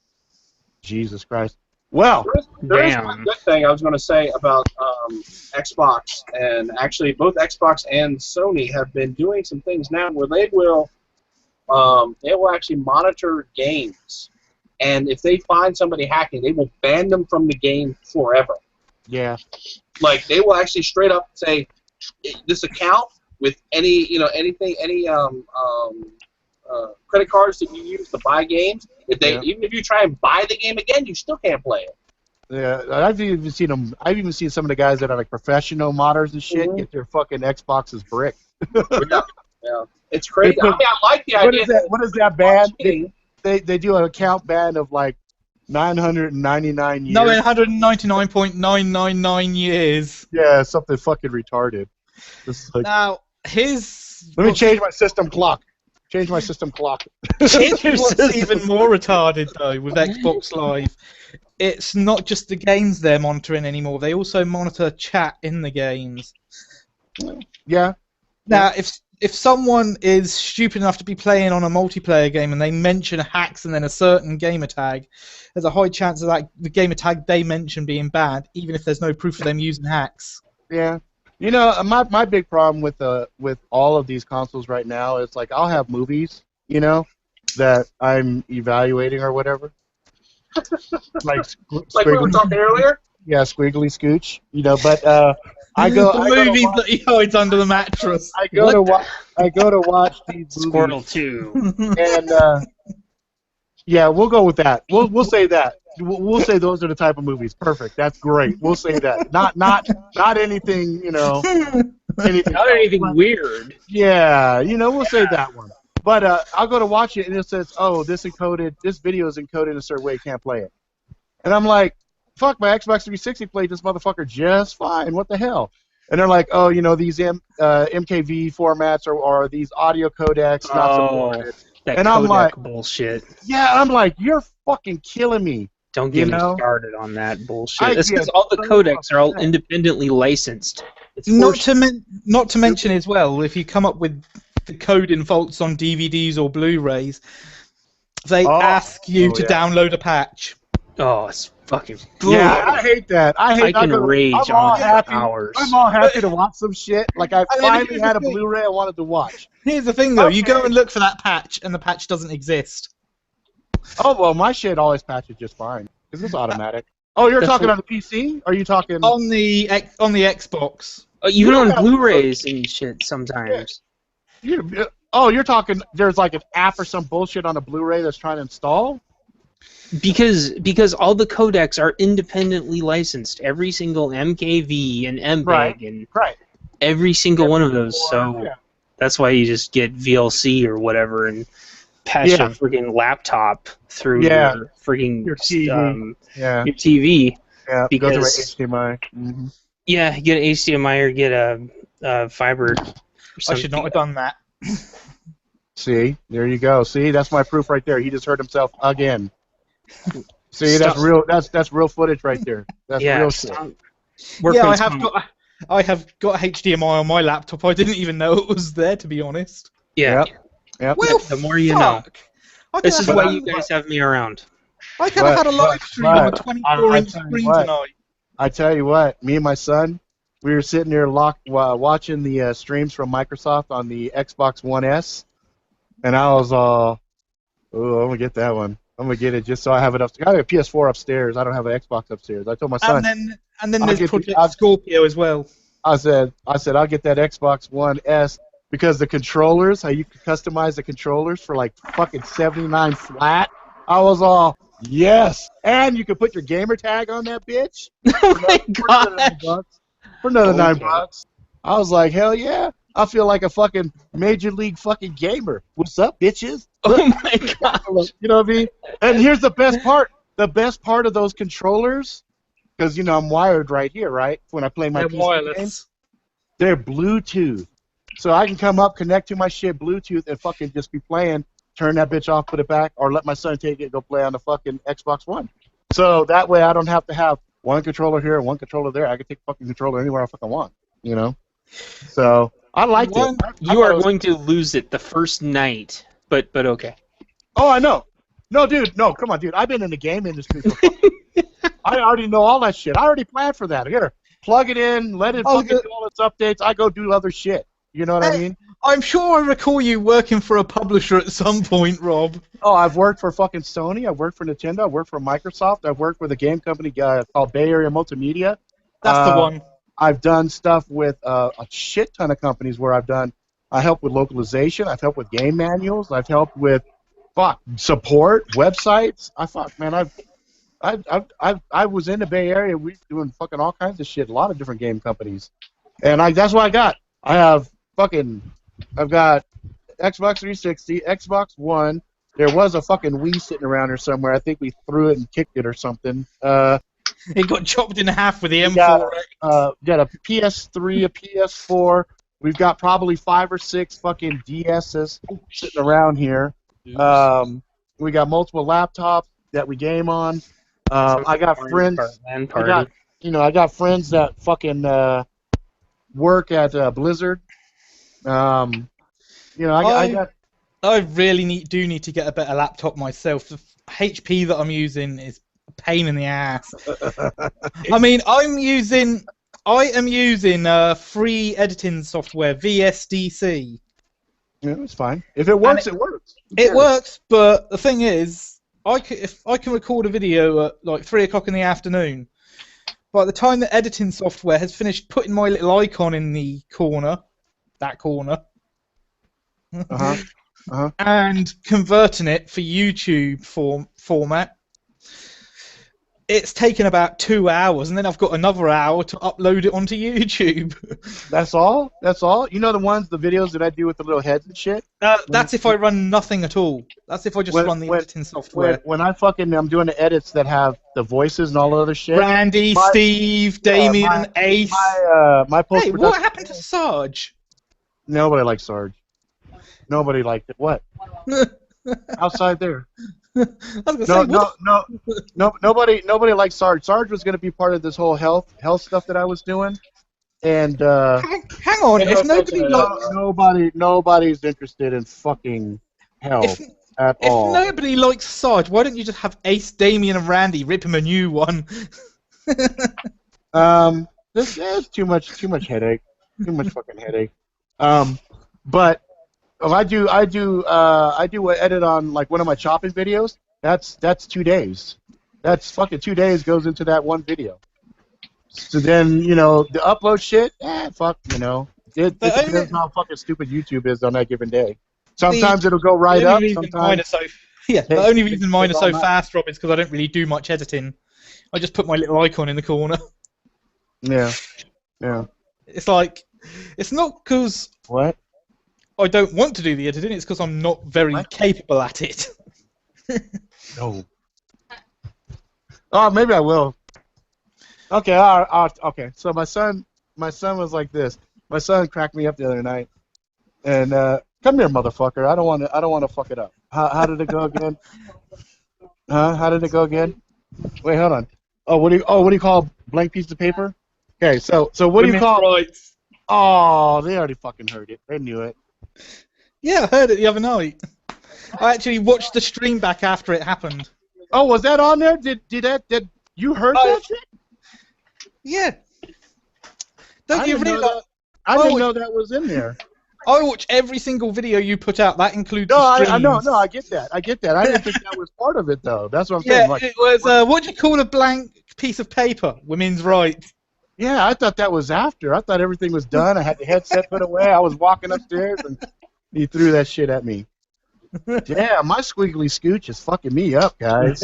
Jesus Christ. Well, there is one good thing I was going to say about Xbox, and actually both Xbox and Sony have been doing some things now where they will actually monitor games, and if they find somebody hacking, they will ban them from the game forever. yeah. Like they will actually straight up say this account with any credit cards that you use to buy games. Even if you try and buy the game again, you still can't play it. Yeah, I've even seen them. I've even seen some of the guys that are like professional modders and shit get their fucking Xboxes bricked. Yeah, it's crazy. I mean, I like the idea. What is that ban? They do an account ban of like 999 years. 999.999 years. Yeah, something fucking retarded. Like, Now, let me change my system clock. Change my system clock. Here's what's even more retarded, though, with Xbox Live. It's not just the games they're monitoring anymore. They also monitor chat in the games. Yeah. Now, if someone is stupid enough to be playing on a multiplayer game and they mention hacks and then a certain gamer tag, there's a high chance of that the gamer tag they mention being bad, even if there's no proof of them using hacks. Yeah. You know, my big problem with all of these consoles right now is like I'll have movies, you know, that I'm evaluating or whatever. like we were talking earlier. Yeah, Squiggly Scooch, you know. But I go movies that he hides under the mattress. I go to watch these movies. Squirtle 2. And yeah, we'll go with that. We'll say that. We'll say those are the type of movies. Perfect. That's great. We'll say that. Not anything, you know. Not anything weird. Yeah, you know, we'll say that one. But I'll go to watch it and it says, "Oh, this video is encoded in a certain way. You can't play it." And I'm like, "Fuck, my Xbox 360 played this motherfucker just fine. What the hell?" And they're like, "Oh, you know, these MKV formats or these audio codecs not supported." That and codec I'm like, bullshit. Yeah, I'm like, you're fucking killing me. Don't get me started on that bullshit. It's because all the codecs are all independently licensed. Not to mention as well, if you come up with the coding faults on DVDs or Blu-rays, they ask you to download a patch. Oh, it's fucking. Yeah, I hate that. I can rage on that for hours. I'm all happy to watch some shit. Like I finally had a Blu-ray I wanted to watch. Here's the thing, though. You go and look for that patch, and the patch doesn't exist. Oh well, my shit always patches just fine because it's automatic. Oh, you're talking on the PC? Or are you talking on the Xbox? Even on Blu-rays and shit sometimes. You're talking. There's like an app or some bullshit on a Blu-ray that's trying to install. Because all the codecs are independently licensed. Every single MKV and MPEG and every single one of those. So that's why you just get VLC or whatever and patch a freaking laptop through your freaking your TV. Your TV. Yeah, because go through HDMI. Mm-hmm. Yeah, get an HDMI or get a fiber. I should not have done that. See, there you go. See, that's my proof right there. He just hurt himself again. See, that's real. That's real footage right there. That's real shit. I have got HDMI on my laptop. I didn't even know it was there, to be honest. Yeah. Yep. Well, the more you know. This is why you guys have me around. I could have had a live stream on a 24-inch screen tonight. I tell you what, me and my son, we were sitting there watching the streams from Microsoft on the Xbox One S, and I was all, "Oh, I'm gonna get that one. I'm gonna get it just so I have it upstairs. I have a PS4 upstairs. I don't have an Xbox upstairs." I told my son. And then there's Project Scorpio as well. I said I'll get that Xbox One S because the controllers, how you can customize the controllers for like fucking $79 flat. I was all, yes, and you can put your gamer tag on that bitch. Oh my god! For another $9. I was like, hell yeah! I feel like a fucking major league fucking gamer. What's up, bitches? Oh my god! You know what I mean? And here's the best part. The best part of those controllers, because you know I'm wired right here, right? When I play my PC wireless games, they're Bluetooth. So I can come up, connect to my shit, Bluetooth, and fucking just be playing, turn that bitch off, put it back, or let my son take it and go play on the fucking Xbox One. So that way I don't have to have one controller here and one controller there. I can take the fucking controller anywhere I fucking want, you know? So I liked it. You are going to lose it the first night, but okay. Oh, I know. No, dude, no, come on, dude. I've been in the game industry for I already know all that shit. I already planned for that. Here, plug it in, let it fucking do all its updates. I go do other shit. You know what I mean? I'm sure I recall you working for a publisher at some point, Rob. Oh, I've worked for fucking Sony. I've worked for Nintendo. I've worked for Microsoft. I've worked with a game company called Bay Area Multimedia. That's the one. I've done stuff with a shit ton of companies where I help with localization. I've helped with game manuals. I've helped with support websites. I was in the Bay Area. We were doing fucking all kinds of shit. A lot of different game companies, and that's what I got. I've got Xbox 360, Xbox One. There was a fucking Wii sitting around here somewhere. I think we threw it and kicked it or something. It got chopped in half with the M4. Got a PS3, a PS4. We've got probably 5 or 6 fucking DSs sitting around here. We got multiple laptops that we game on. I got friends. I got friends that fucking work at Blizzard. I really do need to get a better laptop myself. The HP that I'm using is a pain in the ass. I mean, I am using free editing software, VSDC. Yeah, it's fine. If it works, it works. It works, but the thing is, if I can record a video at like 3 o'clock in the afternoon, by the time the editing software has finished putting my little icon in the corner, and converting it for YouTube format, it's taken about 2 hours, and then I've got another hour to upload it onto YouTube. That's all? That's all? You know the videos that I do with the little heads and shit? That's if I run nothing at all. That's if I just run the editing software. When I'm doing the edits that have the voices and all the other shit. Randy, Steve, Damien, Ace. My hey, what happened to Sarge? Nobody liked Sarge. Nobody liked it. What? Outside there. Nobody liked Sarge. Sarge was going to be part of this whole health stuff that I was doing, and hang on, if nobody's interested in fucking health at all. If nobody likes Sarge, why don't you just have Ace, Damien, and Randy rip him a new one? This is too much headache, too much fucking headache. But I do an edit on like one of my chopping videos. That's 2 days. That's fucking 2 days goes into that one video. So then the upload shit. Fuck. It depends how fucking stupid YouTube is on that given day. Sometimes it'll go right up. Sometimes. The only reason mine are so fast, Rob, is because I don't really do much editing. I just put my little icon in the corner. Yeah. It's like, it's not because what? I don't want to do the editing, it's because I'm not very capable at it. No. Oh, maybe I will. Okay, okay. So my son was like this. My son cracked me up the other night, and come here, motherfucker. I don't want to fuck it up. How did it go again? How did it go again? Wait, hold on. What do you call blank piece of paper? Okay, so what do you call? Rights. Oh, they already fucking heard it. They knew it. Yeah, I heard it the other night. I actually watched the stream back after it happened. Oh, was that on there? Did you heard that shit? Yeah. Don't you realize? I didn't know that was in there. I watch every single video you put out. That includes No, streams. I get that. I didn't think that was part of it though. That's what I'm saying. Yeah, it was. What do you call a blank piece of paper? Women's rights. Yeah, I thought that was after. I thought everything was done. I had the headset put away. I was walking upstairs, and he threw that shit at me. Damn, my squiggly scooch is fucking me up, guys.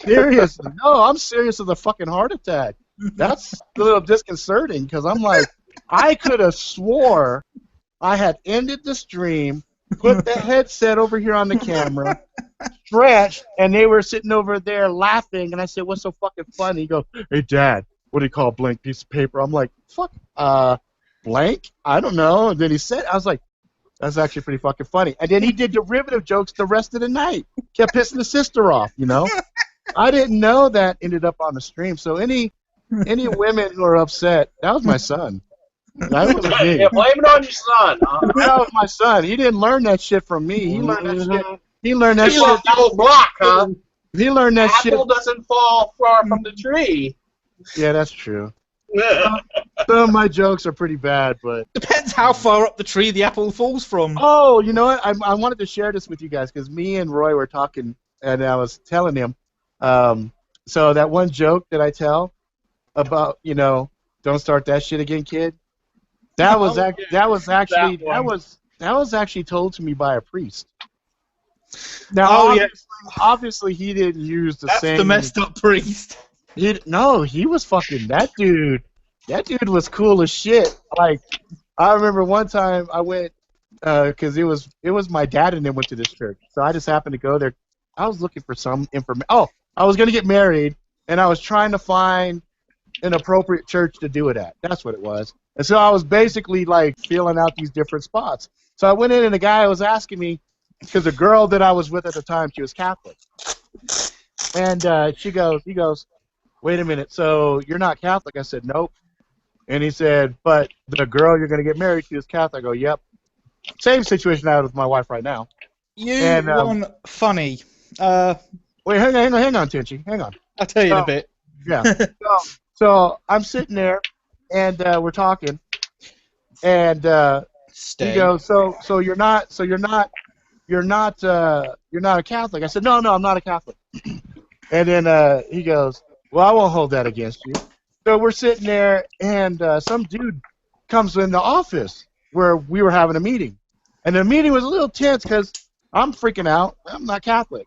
Seriously. No, I'm serious as a fucking heart attack. That's a little disconcerting, because I'm like, I could have swore I had ended the stream, put the headset over here on the camera, stretched, and they were sitting over there laughing, and I said, what's so fucking funny? He goes, hey, Dad, what do you call a blank piece of paper? I'm like, fuck, blank? I don't know. And then he said, I was like, that's actually pretty fucking funny. And then he did derivative jokes the rest of the night. Kept pissing his sister off, you know? I didn't know that ended up on the stream. So any women who are upset, that was my son. That wasn't me. Yeah, blame it on your son. That was my son. He didn't learn that shit from me. He learned that shit. He learned that He left shit. the old block, huh? He learned that shit. Apple doesn't fall far from the tree. Yeah, that's true. Some of my jokes are pretty bad, but Depends how far up the tree the apple falls from. oh, you know what? I wanted to share this with you guys because me and Roy were talking, and I was telling him. So that one joke that I tell about, don't start that shit again, kid. That was actually told to me by a priest. Now, obviously, he didn't use the That's same. the messed up priest. No, he was fucking that dude. That dude was cool as shit. Like, I remember one time I went because it was my dad and them went to this church, so I just happened to go there. I was looking for some information. Oh, I was gonna get married, and I was trying to find an appropriate church to do it at. That's what it was. And so I was basically like feeling out these different spots. So I went in, and the guy was asking me because the girl that I was with at the time, she was Catholic, and he goes, wait a minute, so you're not Catholic? I said, nope. And he said, but the girl you're going to get married to is Catholic. I go, yep. Same situation I have with my wife right now. Funny. Wait, hang on, Tinchy. Hang on. I'll tell you in a bit. Yeah. So I'm sitting there, and we're talking, and he goes, so you're not a Catholic. I said, no, I'm not a Catholic. And then he goes, well, I won't hold that against you. So we're sitting there, and some dude comes in the office where we were having a meeting. And the meeting was a little tense because I'm freaking out. I'm not Catholic,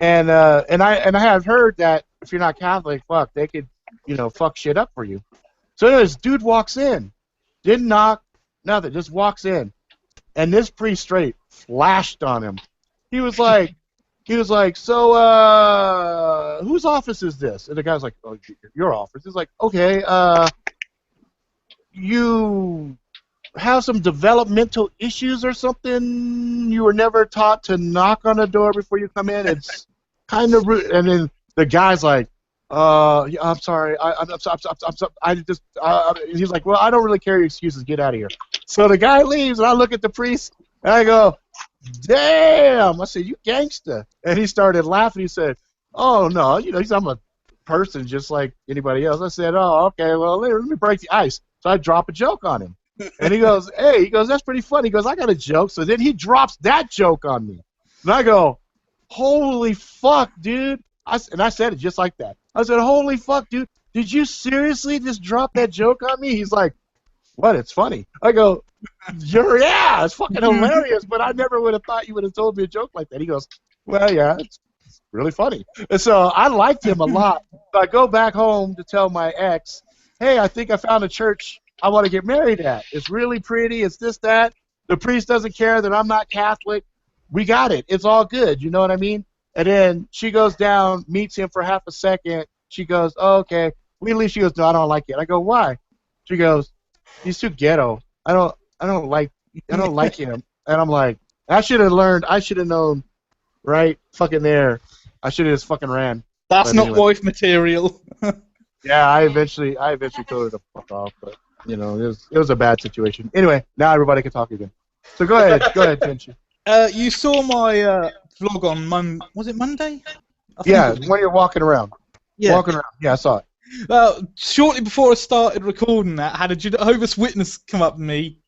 And I have heard that if you're not Catholic, fuck, they could, fuck shit up for you. So this dude walks in, didn't knock, nothing, just walks in. And this priest straight flashed on him. He was like, so, whose office is this? And the guy's like, oh, your office. He's like, okay, you have some developmental issues or something? You were never taught to knock on a door before you come in? It's kind of rude. And then the guy's like, yeah, I'm sorry. I'm sorry. He's like, well, I don't really care your excuses. Get out of here. So the guy leaves, and I look at the priest, and I go, damn! I said, you gangsta. And he started laughing. He said, oh, no, I'm a person just like anybody else. I said, oh, okay, well, let me break the ice. So I drop a joke on him. And he goes, that's pretty funny. He goes, I got a joke. So then he drops that joke on me. And I go, holy fuck, dude. And I said it just like that. I said, holy fuck, dude. Did you seriously just drop that joke on me? He's like, what? It's funny. I go, yeah, it's fucking hilarious, but I never would have thought you would have told me a joke like that. He goes, well, yeah, it's really funny. And so I liked him a lot. So I go back home to tell my ex, hey, I think I found a church I want to get married at. It's really pretty. It's this, that. The priest doesn't care that I'm not Catholic. We got it. It's all good. You know what I mean? And then she goes down, meets him for half a second. She goes, oh, okay. We leave. She goes, no, I don't like it. I go, why? She goes, he's too ghetto. I don't like him. And I'm like, I should have learned. I should have known, right? Fucking there. I should have just fucking ran. That's not wife material. Yeah, I eventually told her to fuck off, but it was a bad situation. Anyway, now everybody can talk again. So go ahead, Tenchi. You saw my vlog on was it Monday? Yeah, when you're walking around. Yeah. Walking around. Yeah, I saw it. Shortly before I started recording that, I had a Jehovah's Witness come up to me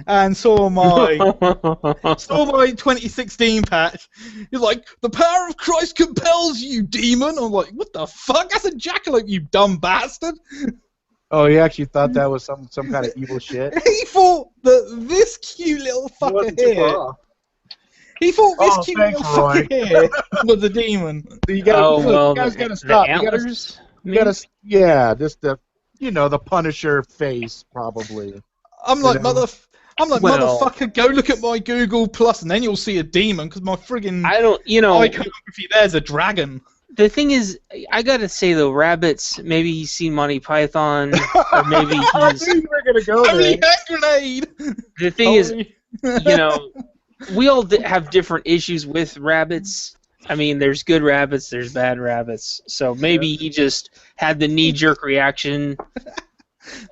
and saw my 2016 patch. He's like, the power of Christ compels you, demon. I'm like, what the fuck? That's a jackalope, you dumb bastard. Oh, he actually thought that was some kind of evil shit? He thought that this cute little fucker here... He thought this cute little fucker here was a demon. So you guys gotta stop. You gotta, yeah, just the Punisher face, probably. I'm like, motherfucker, go look at my Google Plus, and then you'll see a demon, because my friggin' iconography there's a dragon. the thing is, I gotta say though, rabbits. Maybe he's seen Monty Python, or maybe I he's. knew you were gonna go Holy there. hand grenade! The thing is, Holy- you know, we all have different issues with rabbits. I mean, there's good rabbits, there's bad rabbits. So maybe he just had the knee-jerk reaction.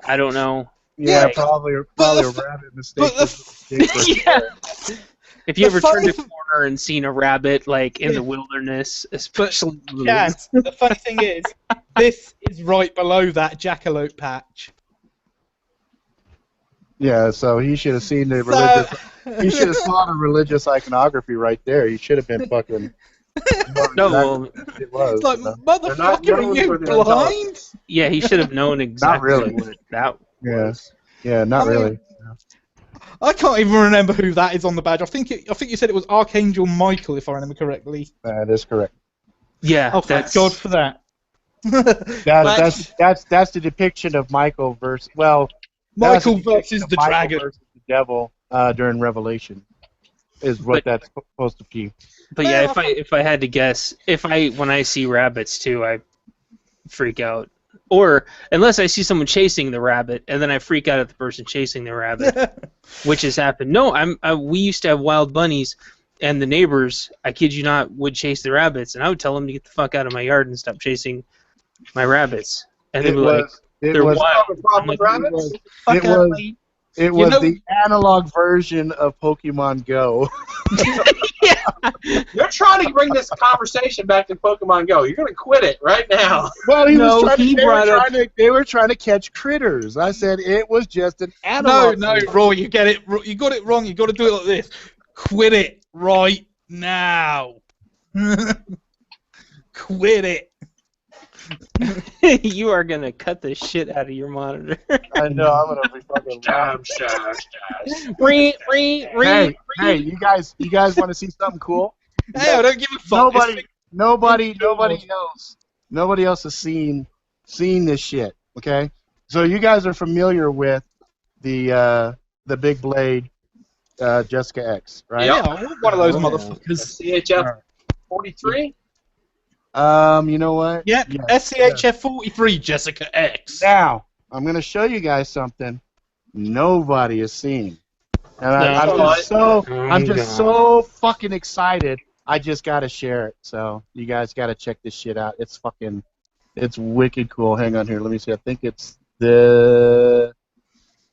I don't know. Yeah, Like- probably a rabbit mistake. but the Yeah. If you The ever turned a funny- corner and seen a rabbit like in Yeah. the wilderness, especially Chance, the funny thing is, this is right below that jackalope patch. Yeah, so he should have seen the So- religious. He should have saw the religious iconography right there. He should have been fucking. No, well, It was. It's like, you know? motherfucker, are known you for their blind? yeah, he should have known exactly really. what that Yeah. was. Yeah, not I mean- really. I can't even remember who that is on the badge. I think you said it was Archangel Michael, if I remember correctly. That is correct. Yeah, Oh, thank that's God for that. That's the depiction of Michael versus Michael that's the depiction versus of the Michael dragon. versus the devil during Revelation is what But- that's supposed to be. But yeah, if I had to guess, when I see rabbits too, I freak out. Or unless I see someone chasing the rabbit, and then I freak out at the person chasing the rabbit, which has happened. No, we used to have wild bunnies, and the neighbors, I kid you not, would chase the rabbits, and I would tell them to get the fuck out of my yard and stop chasing my rabbits. And they'd be like, It they're was. wild. Have a problem with I'm like, rabbits? "Fuck It out of was- my-" It was know- the analog version of Pokemon Go. You're trying to bring this conversation back to Pokemon Go. You're going to quit it right now. Well, No, he brought up- they were trying to catch critters. I said it was just an No, analog. no, Roy, you got it wrong. You got to do it like this. Quit it right now. Quit it. You are gonna cut the shit out of your monitor. I know. I'm gonna be fucking laughing. Hey, you guys want to see something cool? Hey, I don't give a fuck. Nobody else has seen this shit. Okay, so you guys are familiar with the big blade Jessica X, right? Yep. Yeah, one of those motherfuckers. CHF 43? You know what? Yeah, Yeah. SCHF 43, Jessica X. Now I'm gonna show you guys something nobody has seen, and I'm just so fucking excited. I just gotta share it. So you guys gotta check this shit out. It's wicked cool. Hang on here. Let me see. I think it's the.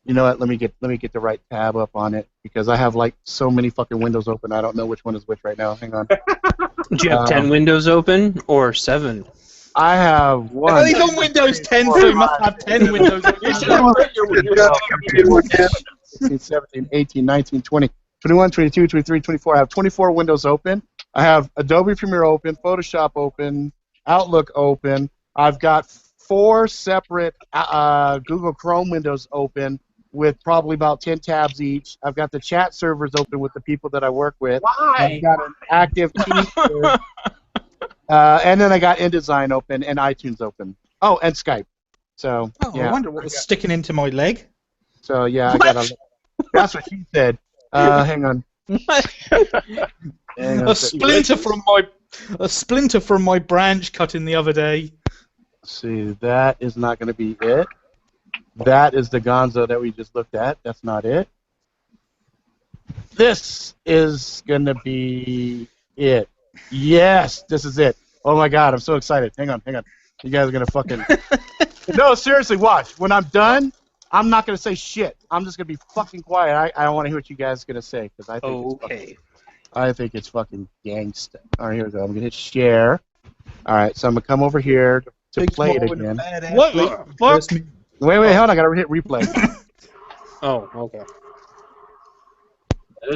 You know what? Let me get the right tab up on it because I have like so many fucking windows open. I don't know which one is which right now. Hang on. Do you have 10 windows open or 7? I have one. And he's on Windows 10, so he must have 10 windows. You should have quit your 16, 17, 18, 19, 20, 21, 22, 23, 24. I have 24 windows open. I have Adobe Premiere open, Photoshop open, Outlook open. I've got 4 separate Google Chrome windows open with probably about 10 tabs each. I've got the chat servers open with the people that I work with. Why? I've got an active team here. And then I got InDesign open and iTunes open. Oh, and Skype. So, Oh, yeah. I wonder what was sticking into my leg. So, yeah, I got a... That's what she said. Hang on. Hang on A splinter from my branch cut in the other day. Let's see, that is not going to be it. That is the Gonzo that we just looked at. That's not it. This is going to be it. Yes, this is it. Oh my God, I'm so excited. Hang on. You guys are going to fucking... No, seriously, watch. When I'm done, I'm not going to say shit. I'm just going to be fucking quiet. I don't want to hear what you guys are going to say because I think it's fucking gangsta. All right, here we go. I'm going to hit share. All right, so I'm going to come over here to play it again. What the fuck? Wait, hold on. I got to hit replay. Oh, okay.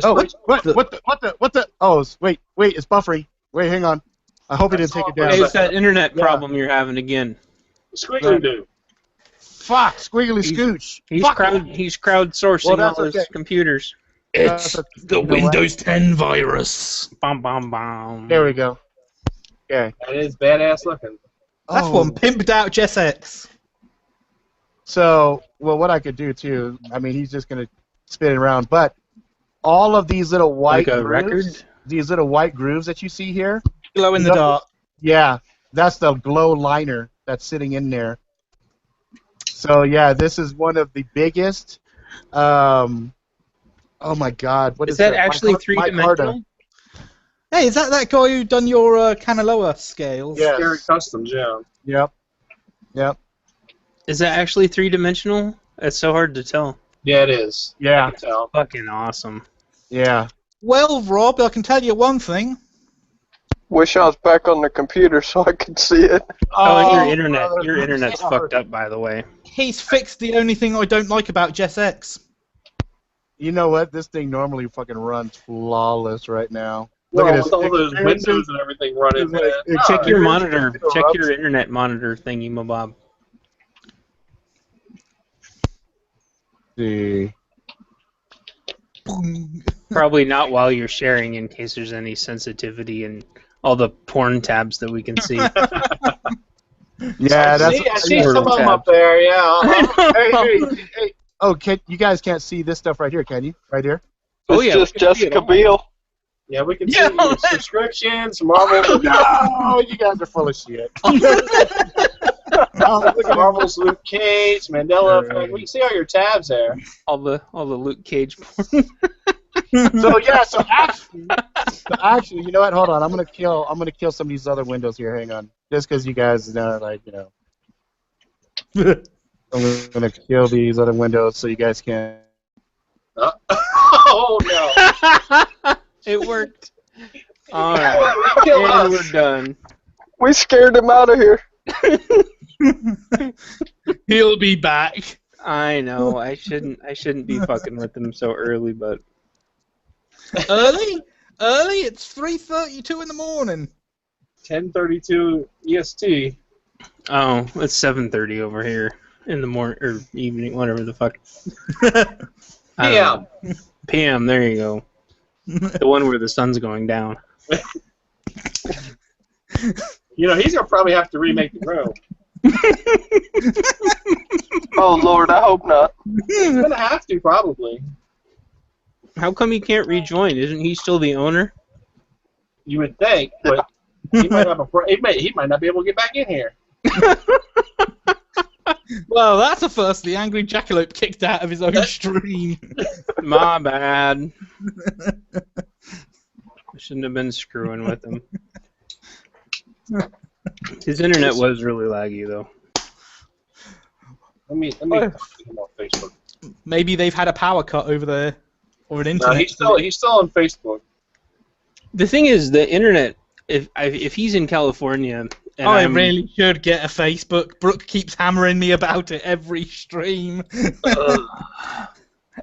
Oh, what the? Oh, wait, it's buffering. Wait, hang on. I hope it didn't take it down. Hey, it's that internet problem you're having again. Squiggly do. Fuck, squiggly scooch. He's Fuck. crowdsourcing Well, all his computers. It's the the Windows 10 virus. Bum bum bum. There we go. Okay. That is badass looking. That's one pimped out Jess X. So, well, what I could do too. I mean, he's just gonna spin it around, but all of these little white Like a grooves, record? these little white grooves that you see here. Glow in the dark. Yeah, That's the glow liner that's sitting in there. So yeah, this is one of the biggest. Oh my God, what Is is that that? actually Mike Harda. 3-dimensional? Hey, is that guy who done your Kanaloa scales? Yes. Scary Customs, yeah. Yep. Yep. Is that actually 3-dimensional? It's so hard to tell. Yeah, it is. I Yeah. can tell. Fucking awesome. Yeah. Well, Rob, I can tell you one thing. Wish I was back on the computer so I could see it. Oh, and brother, your I'm internet's sorry. fucked up, by the way. He's fixed the only thing I don't like about Jess X. You know what? This thing normally fucking runs flawless right now. Look Well, at this. with all those windows and everything running, man. Check your It monitor. interrupts. Check your internet monitor thingy, Bob. See. Probably not while you're sharing, in case there's any sensitivity and all the porn tabs that we can see. Yeah, that's. I see some of them up there, yeah. Hey. Oh, you guys can't see this stuff right here, can you? Right here? Oh, It's yeah, just we can see it Jessica all. Biel. Yeah, we can see Yeah. your subscriptions, Marvel. No, you guys are full of shit. Marvel's Luke Cage, Mandela Effect. We can see all your tabs there. All the Luke Cage porn. So actually, you know what? Hold on. I'm gonna kill some of these other windows here. Hang on. Just because you guys are like, I'm gonna kill these other windows so you guys can. Oh no! It worked. All right, Kill and us. we're done. We scared him out of here. He'll be back. I know. I shouldn't be fucking with them so early, but Early? It's 3:32 in the morning. 10:32 EST. oh, it's 7:30 over here in the morning or evening, whatever the fuck. I don't PM. know. PM. There you go. The one where the sun's going down. You know, he's gonna probably have to remake the room. Oh Lord, I hope not. He's gonna have to probably. How come he can't rejoin? Isn't he still the owner? You would think, but he might have he might not be able to get back in here. Well, that's a first. The angry Jackalope kicked out of his own stream. My bad. I shouldn't have been screwing with him. His internet was really laggy, though. Let me put him on Facebook. Maybe they've had a power cut over there, or an No, internet. he's still on Facebook. The thing is, the internet. If he's in California, and I I'm, really should get a Facebook. Brooke keeps hammering me about it every stream.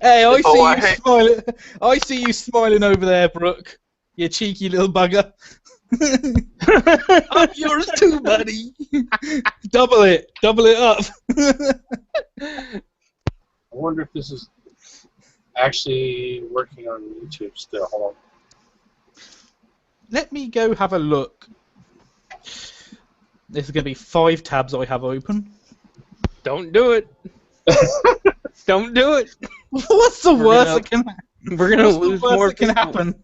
Hey, I see you smiling over there, Brooke. You cheeky little bugger. I'm yours too, buddy. Double it up. I wonder if this is actually working on YouTube still. Hold on. Let me go have a look. This is going to be 5 tabs I have open. don't do it. Don't do it. What's the worst that can happen? We're gonna lose more. That can people. happen?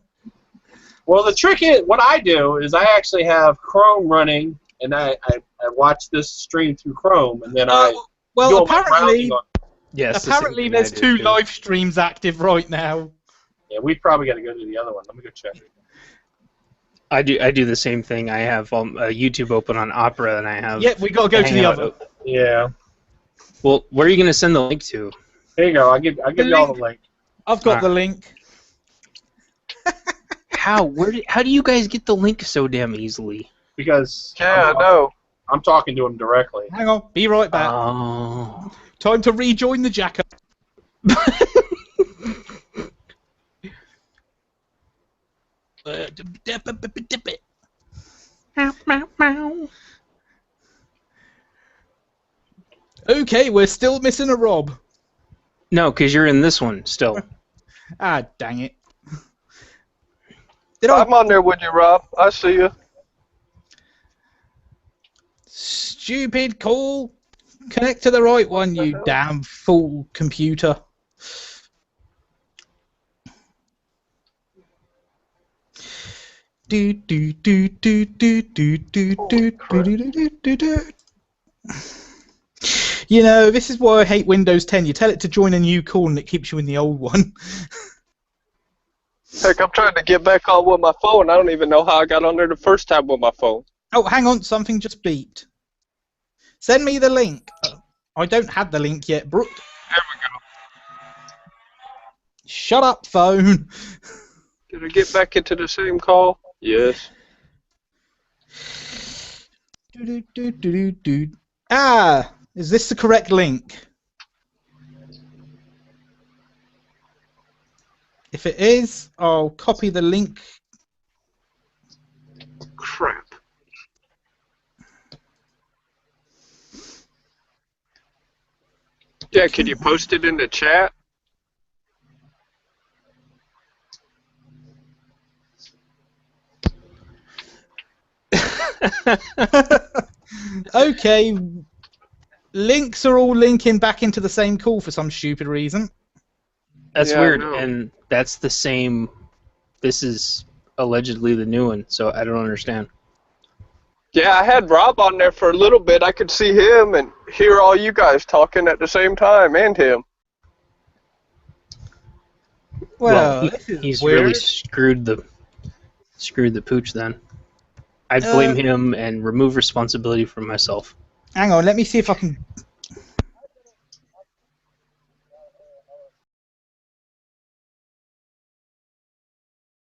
Well, the trick is, what I do is I actually have Chrome running, and I watch this stream through Chrome, and then I do Well, all my apparently, browsing on. Yes. apparently there's 2 live streams active right now. Yeah, we probably got to go to the other one. Let me go check. I do the same thing. I have YouTube open on Opera, and I have. Yep, we got to go to the Hangout other. open. Yeah. Well, where are you gonna send the link to? Here you go. I'll give y'all the link. I've got the link. How? How do you guys get the link so damn easily? Because Yeah, I know. I'm talking to him directly. Hang on, be right back. Oh. Time to rejoin the Jackalope. Dip it. Okay, we're still missing a Rob. No, because you're in this one still. Ah, dang it. I'm on there with you, Rob. I see you. Stupid call. Connect to the right one, you damn fool computer. You know, this is why I hate Windows 10. You tell it to join a new call and it keeps you in the old one. Heck, I'm trying to get back on with my phone. I don't even know how I got on there the first time with my phone. Oh, hang on, something just beeped. Send me the link. I don't have the link yet, Brooke. There we go. Shut up, phone. Did I get back into the same call? Yes. Ah, is this the correct link? If it is, I'll copy the link. Crap. Yeah, can you post it in the chat? Okay, links are all linking back into the same call for some stupid reason. That's Yeah, I weird, know. and that's the same. This is allegedly the new one, so I don't understand. Yeah, I had Rob on there for a little bit. I could see him and hear all you guys talking at the same time, and him. Well, he- this is he's weird. really screwed the pooch. Then I'd blame him and remove responsibility from myself. Hang on, let me see if I can